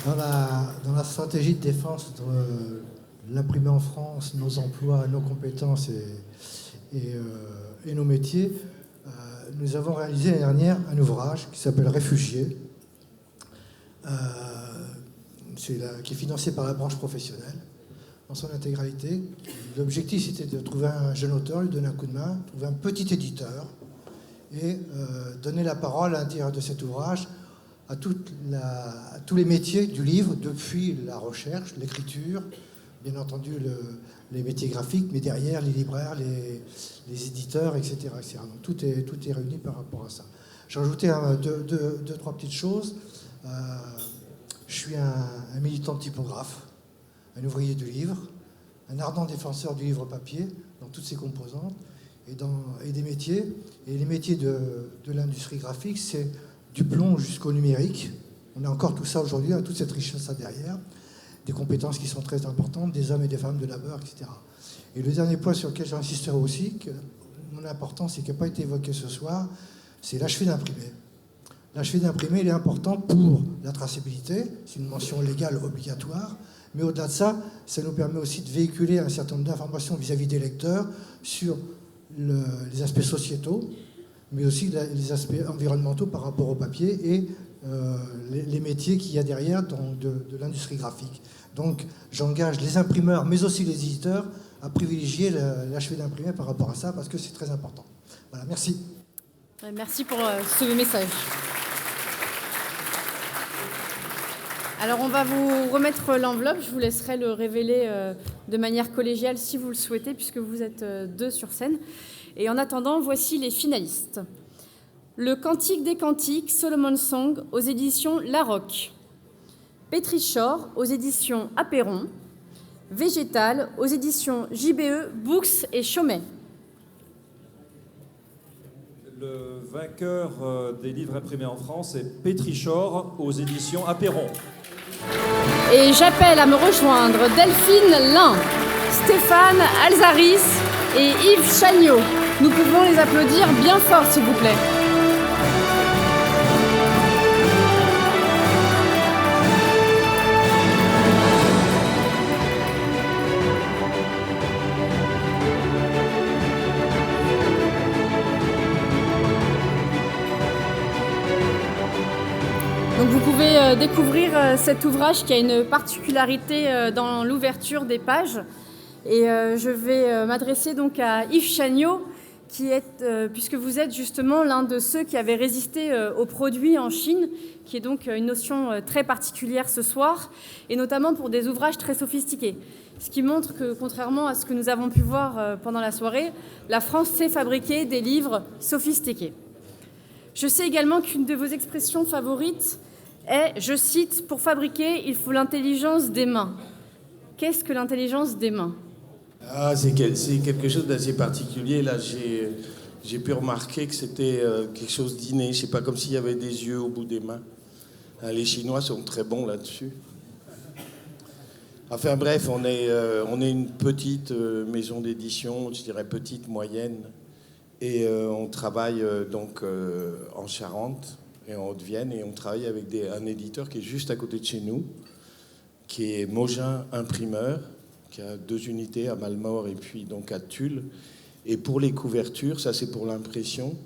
Dans la stratégie de défense de l'imprimé en France, nos emplois, nos compétences et nos métiers, nous avons réalisé l'année dernière un ouvrage qui s'appelle Réfugiés, qui est financé par la branche professionnelle dans son intégralité. L'objectif, c'était de trouver un jeune auteur, lui donner un coup de main, trouver un petit éditeur et donner la parole à l'intérieur de cet ouvrage à tous les métiers du livre, depuis la recherche, l'écriture, bien entendu les métiers graphiques, mais derrière les libraires, les éditeurs, etc. Donc tout est réuni par rapport à ça. J'ai rajouté deux, trois petites choses. Je suis un militant typographe, un ouvrier du livre, un ardent défenseur du livre papier dans toutes ses composantes et des métiers. Et les métiers de l'industrie graphique, c'est du plomb jusqu'au numérique. On a encore tout ça aujourd'hui, toute cette richesse derrière, des compétences qui sont très importantes, des hommes et des femmes de labeur, etc. Et le dernier point sur lequel j'insisterai aussi, que mon importance et qui n'a pas été évoqué ce soir, c'est l'achevé d'imprimer. L'achevé d'imprimer, il est important pour la traçabilité, c'est une mention légale obligatoire, mais au-delà de ça, ça nous permet aussi de véhiculer un certain nombre d'informations vis-à-vis des lecteurs sur les aspects sociétaux, mais aussi les aspects environnementaux par rapport au papier et les métiers qu'il y a derrière de l'industrie graphique. Donc j'engage les imprimeurs, mais aussi les éditeurs, à privilégier l'achevé d'imprimer par rapport à ça, parce que c'est très important. Voilà, merci. Merci pour ce message. Alors on va vous remettre l'enveloppe, je vous laisserai le révéler de manière collégiale si vous le souhaitez, puisque vous êtes 2 sur scène. Et en attendant, voici les finalistes. Le Cantique des Cantiques, Solomon Song, aux éditions La Roque. Pétrichor, aux éditions Apéron. Végétal, aux éditions JBE, Books et Chaumet. Le vainqueur des livres imprimés en France est Pétrichor, aux éditions Apéron. Et j'appelle à me rejoindre Delphine Lin, Stéphane Alzaris et Yves Chagnot. Nous pouvons les applaudir bien fort, s'il vous plaît. Donc vous pouvez découvrir cet ouvrage qui a une particularité dans l'ouverture des pages. Et je vais m'adresser donc à Yves Chagnot, qui est, puisque vous êtes justement l'un de ceux qui avaient résisté aux produits en Chine, qui est donc une notion très particulière ce soir, et notamment pour des ouvrages très sophistiqués. Ce qui montre que, contrairement à ce que nous avons pu voir pendant la soirée, la France sait fabriquer des livres sophistiqués. Je sais également qu'une de vos expressions favorites est, je cite, « Pour fabriquer, il faut l'intelligence des mains ». Qu'est-ce que l'intelligence des mains ? C'est quelque chose d'assez particulier. Là, j'ai pu remarquer que c'était quelque chose d'inné. Je sais pas, comme s'il y avait des yeux au bout des mains. Les Chinois sont très bons là-dessus. Enfin bref, on est une petite maison d'édition, je dirais petite, moyenne. Et on travaille donc en Charente et en Haute-Vienne. Et on travaille avec un éditeur qui est juste à côté de chez nous, qui est Mogin Imprimeur, qui a 2 unités à Malmort et puis donc à Tulle. Et pour les couvertures, ça c'est pour l'impression,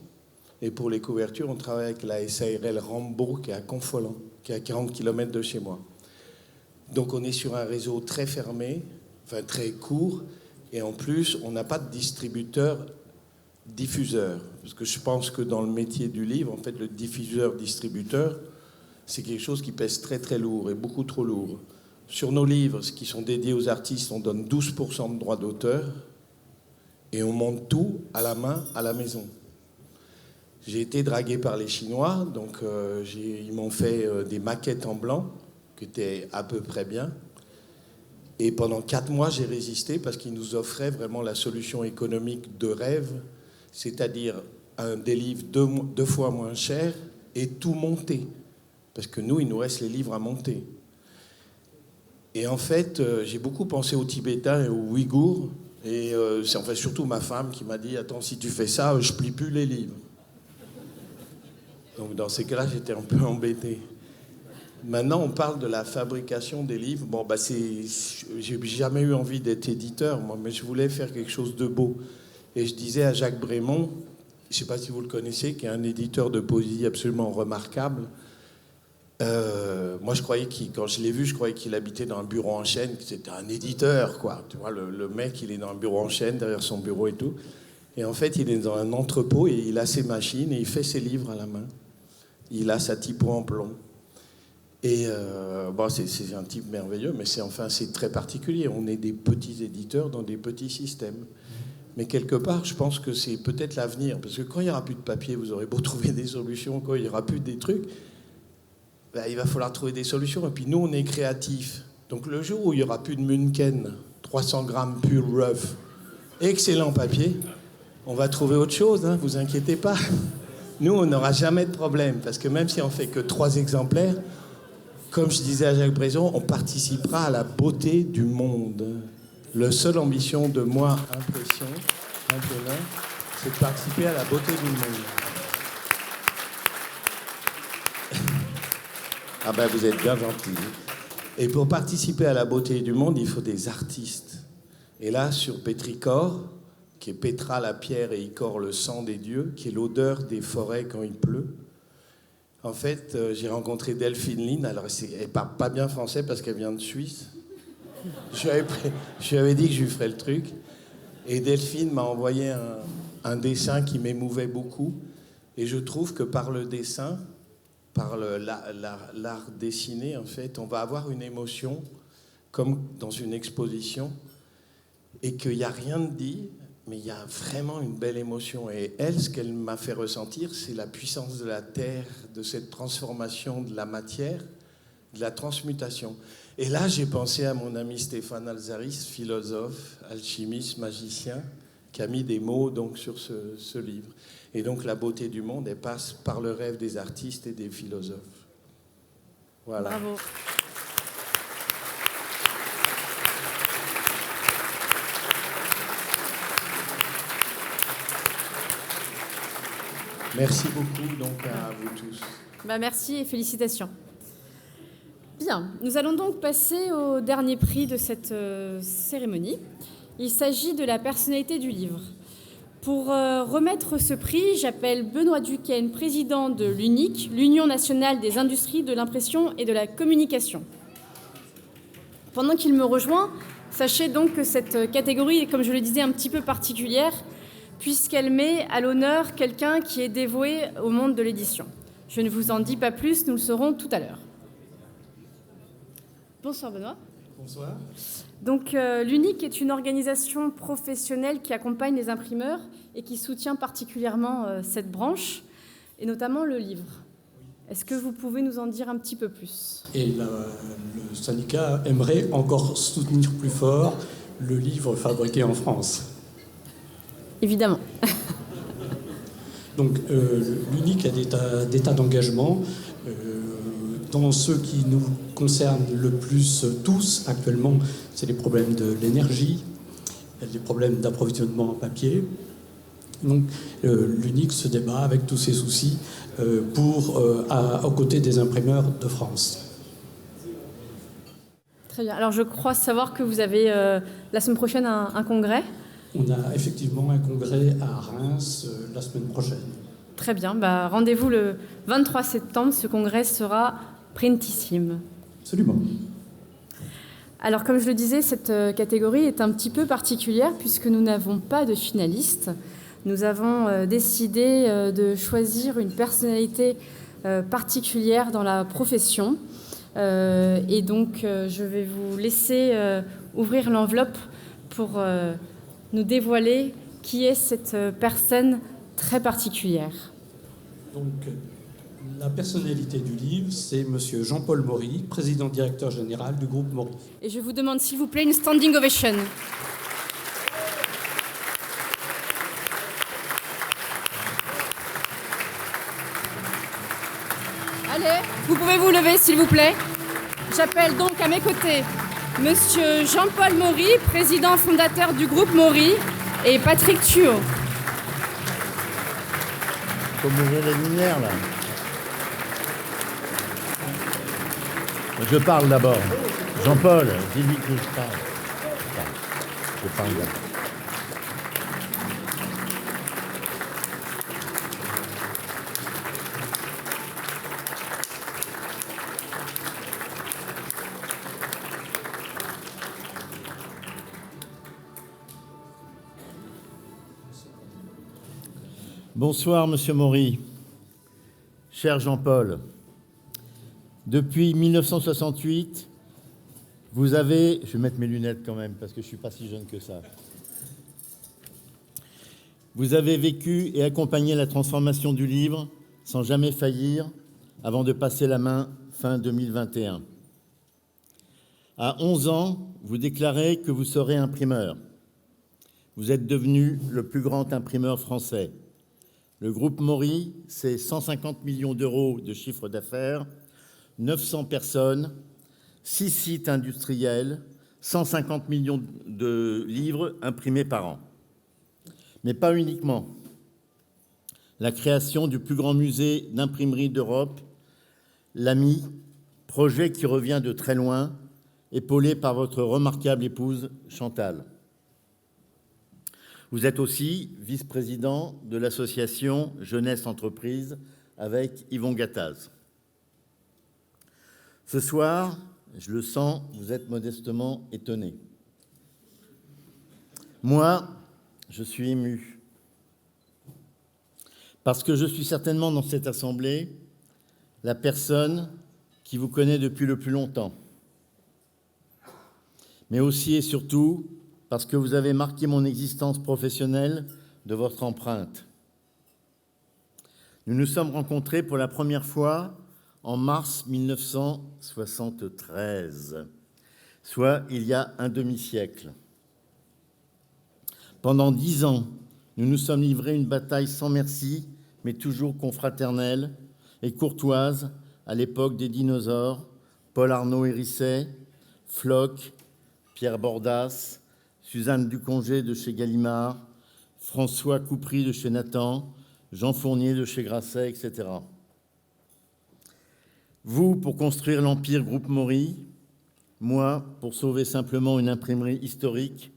et pour les couvertures, on travaille avec la SARL Rambaud, qui est à Confolens, qui est à 40 km de chez moi. Donc on est sur un réseau très fermé, enfin très court, et en plus, on n'a pas de distributeur-diffuseur. Parce que je pense que dans le métier du livre, en fait, le diffuseur-distributeur, c'est quelque chose qui pèse très très lourd, et beaucoup trop lourd. Sur nos livres, qui sont dédiés aux artistes, on donne 12% de droits d'auteur et on monte tout à la main, à la maison. J'ai été dragué par les Chinois, donc ils m'ont fait des maquettes en blanc, qui étaient à peu près bien. Et pendant 4 mois, j'ai résisté parce qu'ils nous offraient vraiment la solution économique de rêve, c'est-à-dire des livres 2 fois moins chers et tout monté. Parce que nous, il nous reste les livres à monter. Et en fait, j'ai beaucoup pensé aux Tibétains et aux Ouïghours. Et c'est en fait surtout ma femme qui m'a dit « Attends, si tu fais ça, je plie plus les livres. » Donc dans ces cas-là, j'étais un peu embêté. Maintenant, on parle de la fabrication des livres. Bon, j'ai jamais eu envie d'être éditeur, moi, mais je voulais faire quelque chose de beau. Et je disais à Jacques Brémond, je ne sais pas si vous le connaissez, qui est un éditeur de poésie absolument remarquable. Moi, je croyais quand je l'ai vu, je croyais qu'il habitait dans un bureau en chêne, que c'était un éditeur, quoi. Tu vois, le mec, il est dans un bureau en chêne, derrière son bureau et tout. Et en fait, il est dans un entrepôt et il a ses machines et il fait ses livres à la main. Il a sa typo en plomb. Et c'est un type merveilleux, mais c'est très particulier. On est des petits éditeurs dans des petits systèmes. Mais quelque part, je pense que c'est peut-être l'avenir. Parce que quand il n'y aura plus de papier, vous aurez beau trouver des solutions, quand il n'y aura plus des trucs, il va falloir trouver des solutions. Et puis nous, on est créatifs. Donc le jour où il n'y aura plus de Munken, 300 grammes pur rough, excellent papier, on va trouver autre chose, hein, vous inquiétez pas. Nous, on n'aura jamais de problème. Parce que même si on ne fait que 3 exemplaires, comme je disais à Jacques Brézon, on participera à la beauté du monde. La seule ambition de moi, impression, maintenant, c'est de participer à la beauté du monde. Ah ben, vous êtes bien gentils. Et pour participer à la beauté du monde, il faut des artistes. Et là, sur Pétrichor, qui est Pétra la pierre et Icor le sang des dieux, qui est l'odeur des forêts quand il pleut. En fait, j'ai rencontré Delphine Lin. Alors, elle parle pas bien français parce qu'elle vient de Suisse. Je lui avais dit que je lui ferais le truc. Et Delphine m'a envoyé un dessin qui m'émouvait beaucoup. Et je trouve que par le dessin, par l'art dessiné, en fait, on va avoir une émotion, comme dans une exposition, et qu'il n'y a rien de dit, mais il y a vraiment une belle émotion. Et elle, ce qu'elle m'a fait ressentir, c'est la puissance de la terre, de cette transformation de la matière, de la transmutation. Et là, j'ai pensé à mon ami Stéphane Alzaris, philosophe, alchimiste, magicien, qui a mis des mots donc, sur ce livre. Et donc, la beauté du monde, elle passe par le rêve des artistes et des philosophes. Voilà. Bravo. Merci beaucoup donc à vous tous. Merci et félicitations. Bien, nous allons donc passer au dernier prix de cette cérémonie. Il s'agit de la personnalité du livre. Pour remettre ce prix, j'appelle Benoît Duquesne, président de l'UNIC, l'Union nationale des industries de l'impression et de la communication. Pendant qu'il me rejoint, sachez donc que cette catégorie est, comme je le disais, un petit peu particulière, puisqu'elle met à l'honneur quelqu'un qui est dévoué au monde de l'édition. Je ne vous en dis pas plus, nous le saurons tout à l'heure. Bonsoir Benoît. Bonsoir. Donc l'UNIC est une organisation professionnelle qui accompagne les imprimeurs et qui soutient particulièrement cette branche, et notamment le livre. Est-ce que vous pouvez nous en dire un petit peu plus ? Et le syndicat aimerait encore soutenir plus fort le livre fabriqué en France. Évidemment. Donc l'UNIC a des tas d'engagement. Dans ceux qui nous concernent le plus tous actuellement, c'est les problèmes de l'énergie, les problèmes d'approvisionnement en papier. Donc l'UNIC se débat avec tous ces soucis aux côtés des imprimeurs de France. Très bien. Alors je crois savoir que vous avez la semaine prochaine un congrès. On a effectivement un congrès à Reims la semaine prochaine. Très bien. Rendez-vous le 23 septembre. Ce congrès sera printissime. Absolument. Alors, comme je le disais, cette catégorie est un petit peu particulière puisque nous n'avons pas de finalistes. Nous avons décidé de choisir une personnalité particulière dans la profession. Et donc, je vais vous laisser ouvrir l'enveloppe pour nous dévoiler qui est cette personne très particulière. Donc, la personnalité du livre, c'est M. Jean-Paul Maury, président-directeur général du groupe Maury. Et je vous demande, s'il vous plaît, une standing ovation. Allez, vous pouvez vous lever, s'il vous plaît. J'appelle donc à mes côtés M. Jean-Paul Maury, président fondateur du groupe Maury, et Patrick Thuot. Faut m'ouvrir les lumières, là. Je parle d'abord. Jean-Paul, dis-lui que je parle. Je parle d'abord. Bonsoir, Monsieur Maury. Cher Jean-Paul, depuis 1968, vous avez... Je vais mettre mes lunettes quand même, parce que je ne suis pas si jeune que ça. Vous avez vécu et accompagné la transformation du livre sans jamais faillir avant de passer la main fin 2021. À 11 ans, vous déclarez que vous serez imprimeur. Vous êtes devenu le plus grand imprimeur français. Le groupe Maury, c'est 150 millions d'euros de chiffre d'affaires, 900 personnes, 6 sites industriels, 150 millions de livres imprimés par an. Mais pas uniquement. La création du plus grand musée d'imprimerie d'Europe, l'AMI, projet qui revient de très loin, épaulé par votre remarquable épouse Chantal. Vous êtes aussi vice-président de l'association Jeunesse Entreprise avec Yvon Gattaz. Ce soir, je le sens, vous êtes modestement étonné. Moi, je suis ému. Parce que je suis certainement dans cette assemblée la personne qui vous connaît depuis le plus longtemps. Mais aussi et surtout parce que vous avez marqué mon existence professionnelle de votre empreinte. Nous nous sommes rencontrés pour la première fois en mars 1973, soit il y a un demi-siècle. Pendant 10 ans, nous nous sommes livrés une bataille sans merci, mais toujours confraternelle et courtoise à l'époque des dinosaures, Paul Arnaud Hérisset, Floch, Pierre Bordas, Suzanne Ducongé de chez Gallimard, François Coupry de chez Nathan, Jean Fournier de chez Grasset, etc. Vous, pour construire l'empire Groupe Maury, moi, pour sauver simplement une imprimerie historique,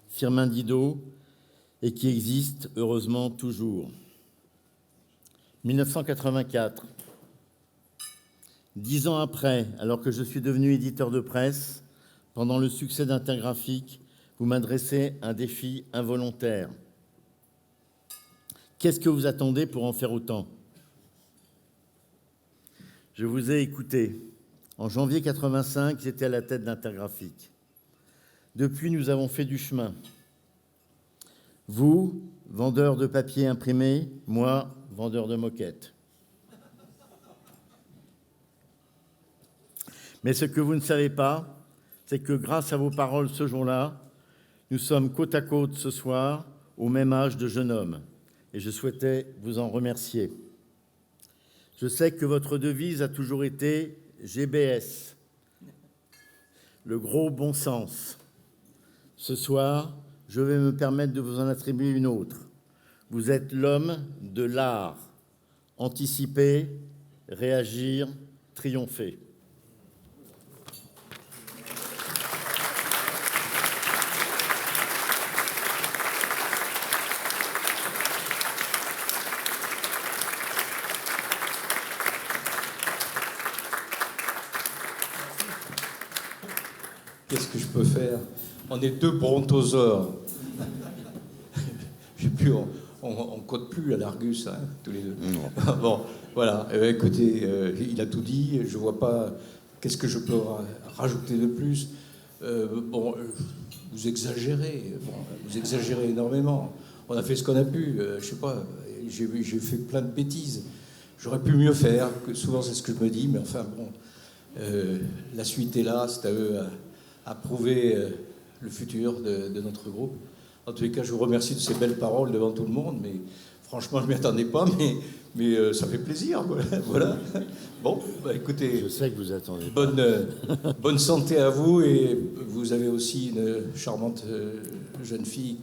Firmin Didot, et qui existe, heureusement, toujours. 1984. 10 ans après, alors que je suis devenu éditeur de presse, pendant le succès d'Intergraphique, vous m'adressez un défi involontaire. Qu'est-ce que vous attendez pour en faire autant ? Je vous ai écouté. En janvier 85, j'étais à la tête d'Intergraphique. Depuis, nous avons fait du chemin. Vous, vendeur de papier imprimé, moi, vendeur de moquettes. Mais ce que vous ne savez pas, c'est que grâce à vos paroles ce jour-là, nous sommes côte à côte ce soir, au même âge de jeune homme. Et je souhaitais vous en remercier. Je sais que votre devise a toujours été GBS, le gros bon sens. Ce soir, je vais me permettre de vous en attribuer une autre. Vous êtes l'homme de l'art. Anticiper, réagir, triompher. Qu'est-ce que je peux faire? On est deux brontosaures. Je sais plus, on code plus à l'Argus, hein, tous les deux. Bon, voilà. Écoutez, il a tout dit. Je vois pas. Qu'est-ce que je peux rajouter de plus? Vous exagérez. Bon, vous exagérez énormément. On a fait ce qu'on a pu. Je sais pas. J'ai fait plein de bêtises. J'aurais pu mieux faire. Souvent, c'est ce que je me dis. Mais enfin, bon. La suite est là. C'est à eux à prouver le futur de notre groupe. En tous les cas, je vous remercie de ces belles paroles devant tout le monde, mais franchement, je ne m'y attendais pas, mais ça fait plaisir. Voilà. Bon, écoutez... Je sais que vous attendez. Bonne santé à vous, et vous avez aussi une charmante jeune fille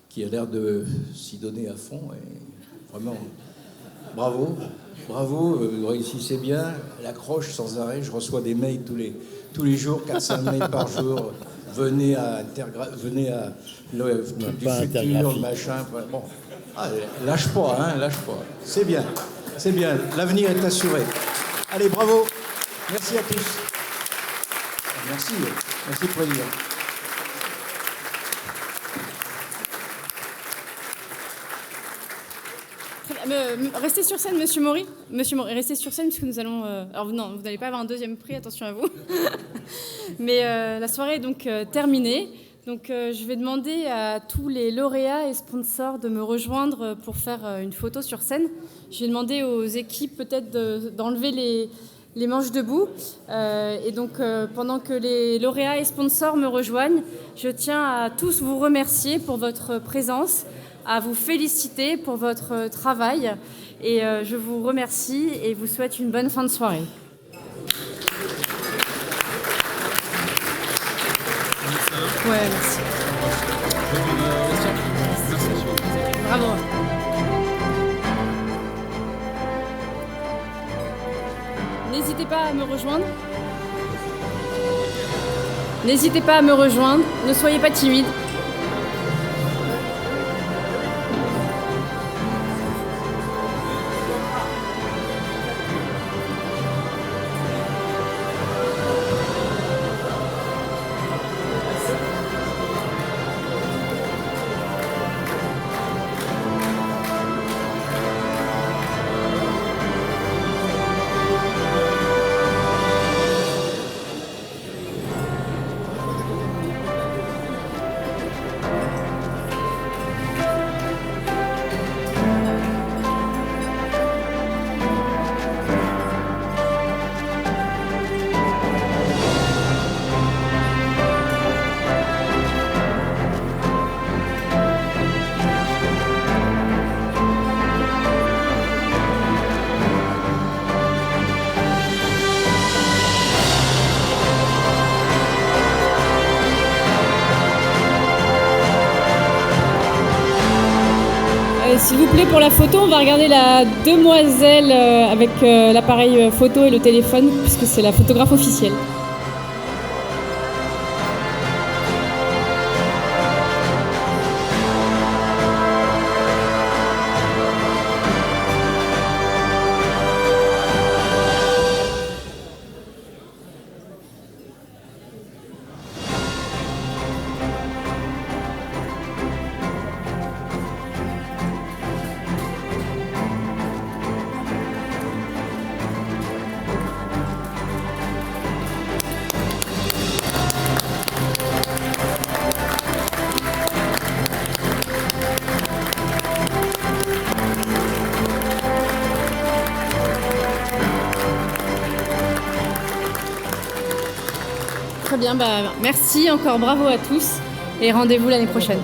qui a l'air de s'y donner à fond, et vraiment, bravo, vous réussissez bien, elle accroche sans arrêt, je reçois des mails tous les jours, 400 mails par jour. Venez à le du futur, machin. Bon, lâche pas, lâche pas. C'est bien. L'avenir est assuré. Allez, bravo. Merci à tous. Merci, président. Restez sur scène, Monsieur Maury. Monsieur Maury, restez sur scène, puisque nous allons... Alors non, vous n'allez pas avoir un deuxième prix, attention à vous. Mais la soirée est donc terminée. Donc je vais demander à tous les lauréats et sponsors de me rejoindre pour faire une photo sur scène. Je vais demander aux équipes peut-être d'enlever les manches debout. Et donc pendant que les lauréats et sponsors me rejoignent, je tiens à tous vous remercier pour votre présence, à vous féliciter pour votre travail. Et je vous remercie et vous souhaite une bonne fin de soirée. Ouais, merci. Bravo. N'hésitez pas à me rejoindre. N'hésitez pas à me rejoindre. Ne soyez pas timide. S'il vous plaît, pour la photo, on va regarder la demoiselle avec l'appareil photo et le téléphone, puisque c'est la photographe officielle. Très bien, merci encore, bravo à tous et rendez-vous l'année prochaine.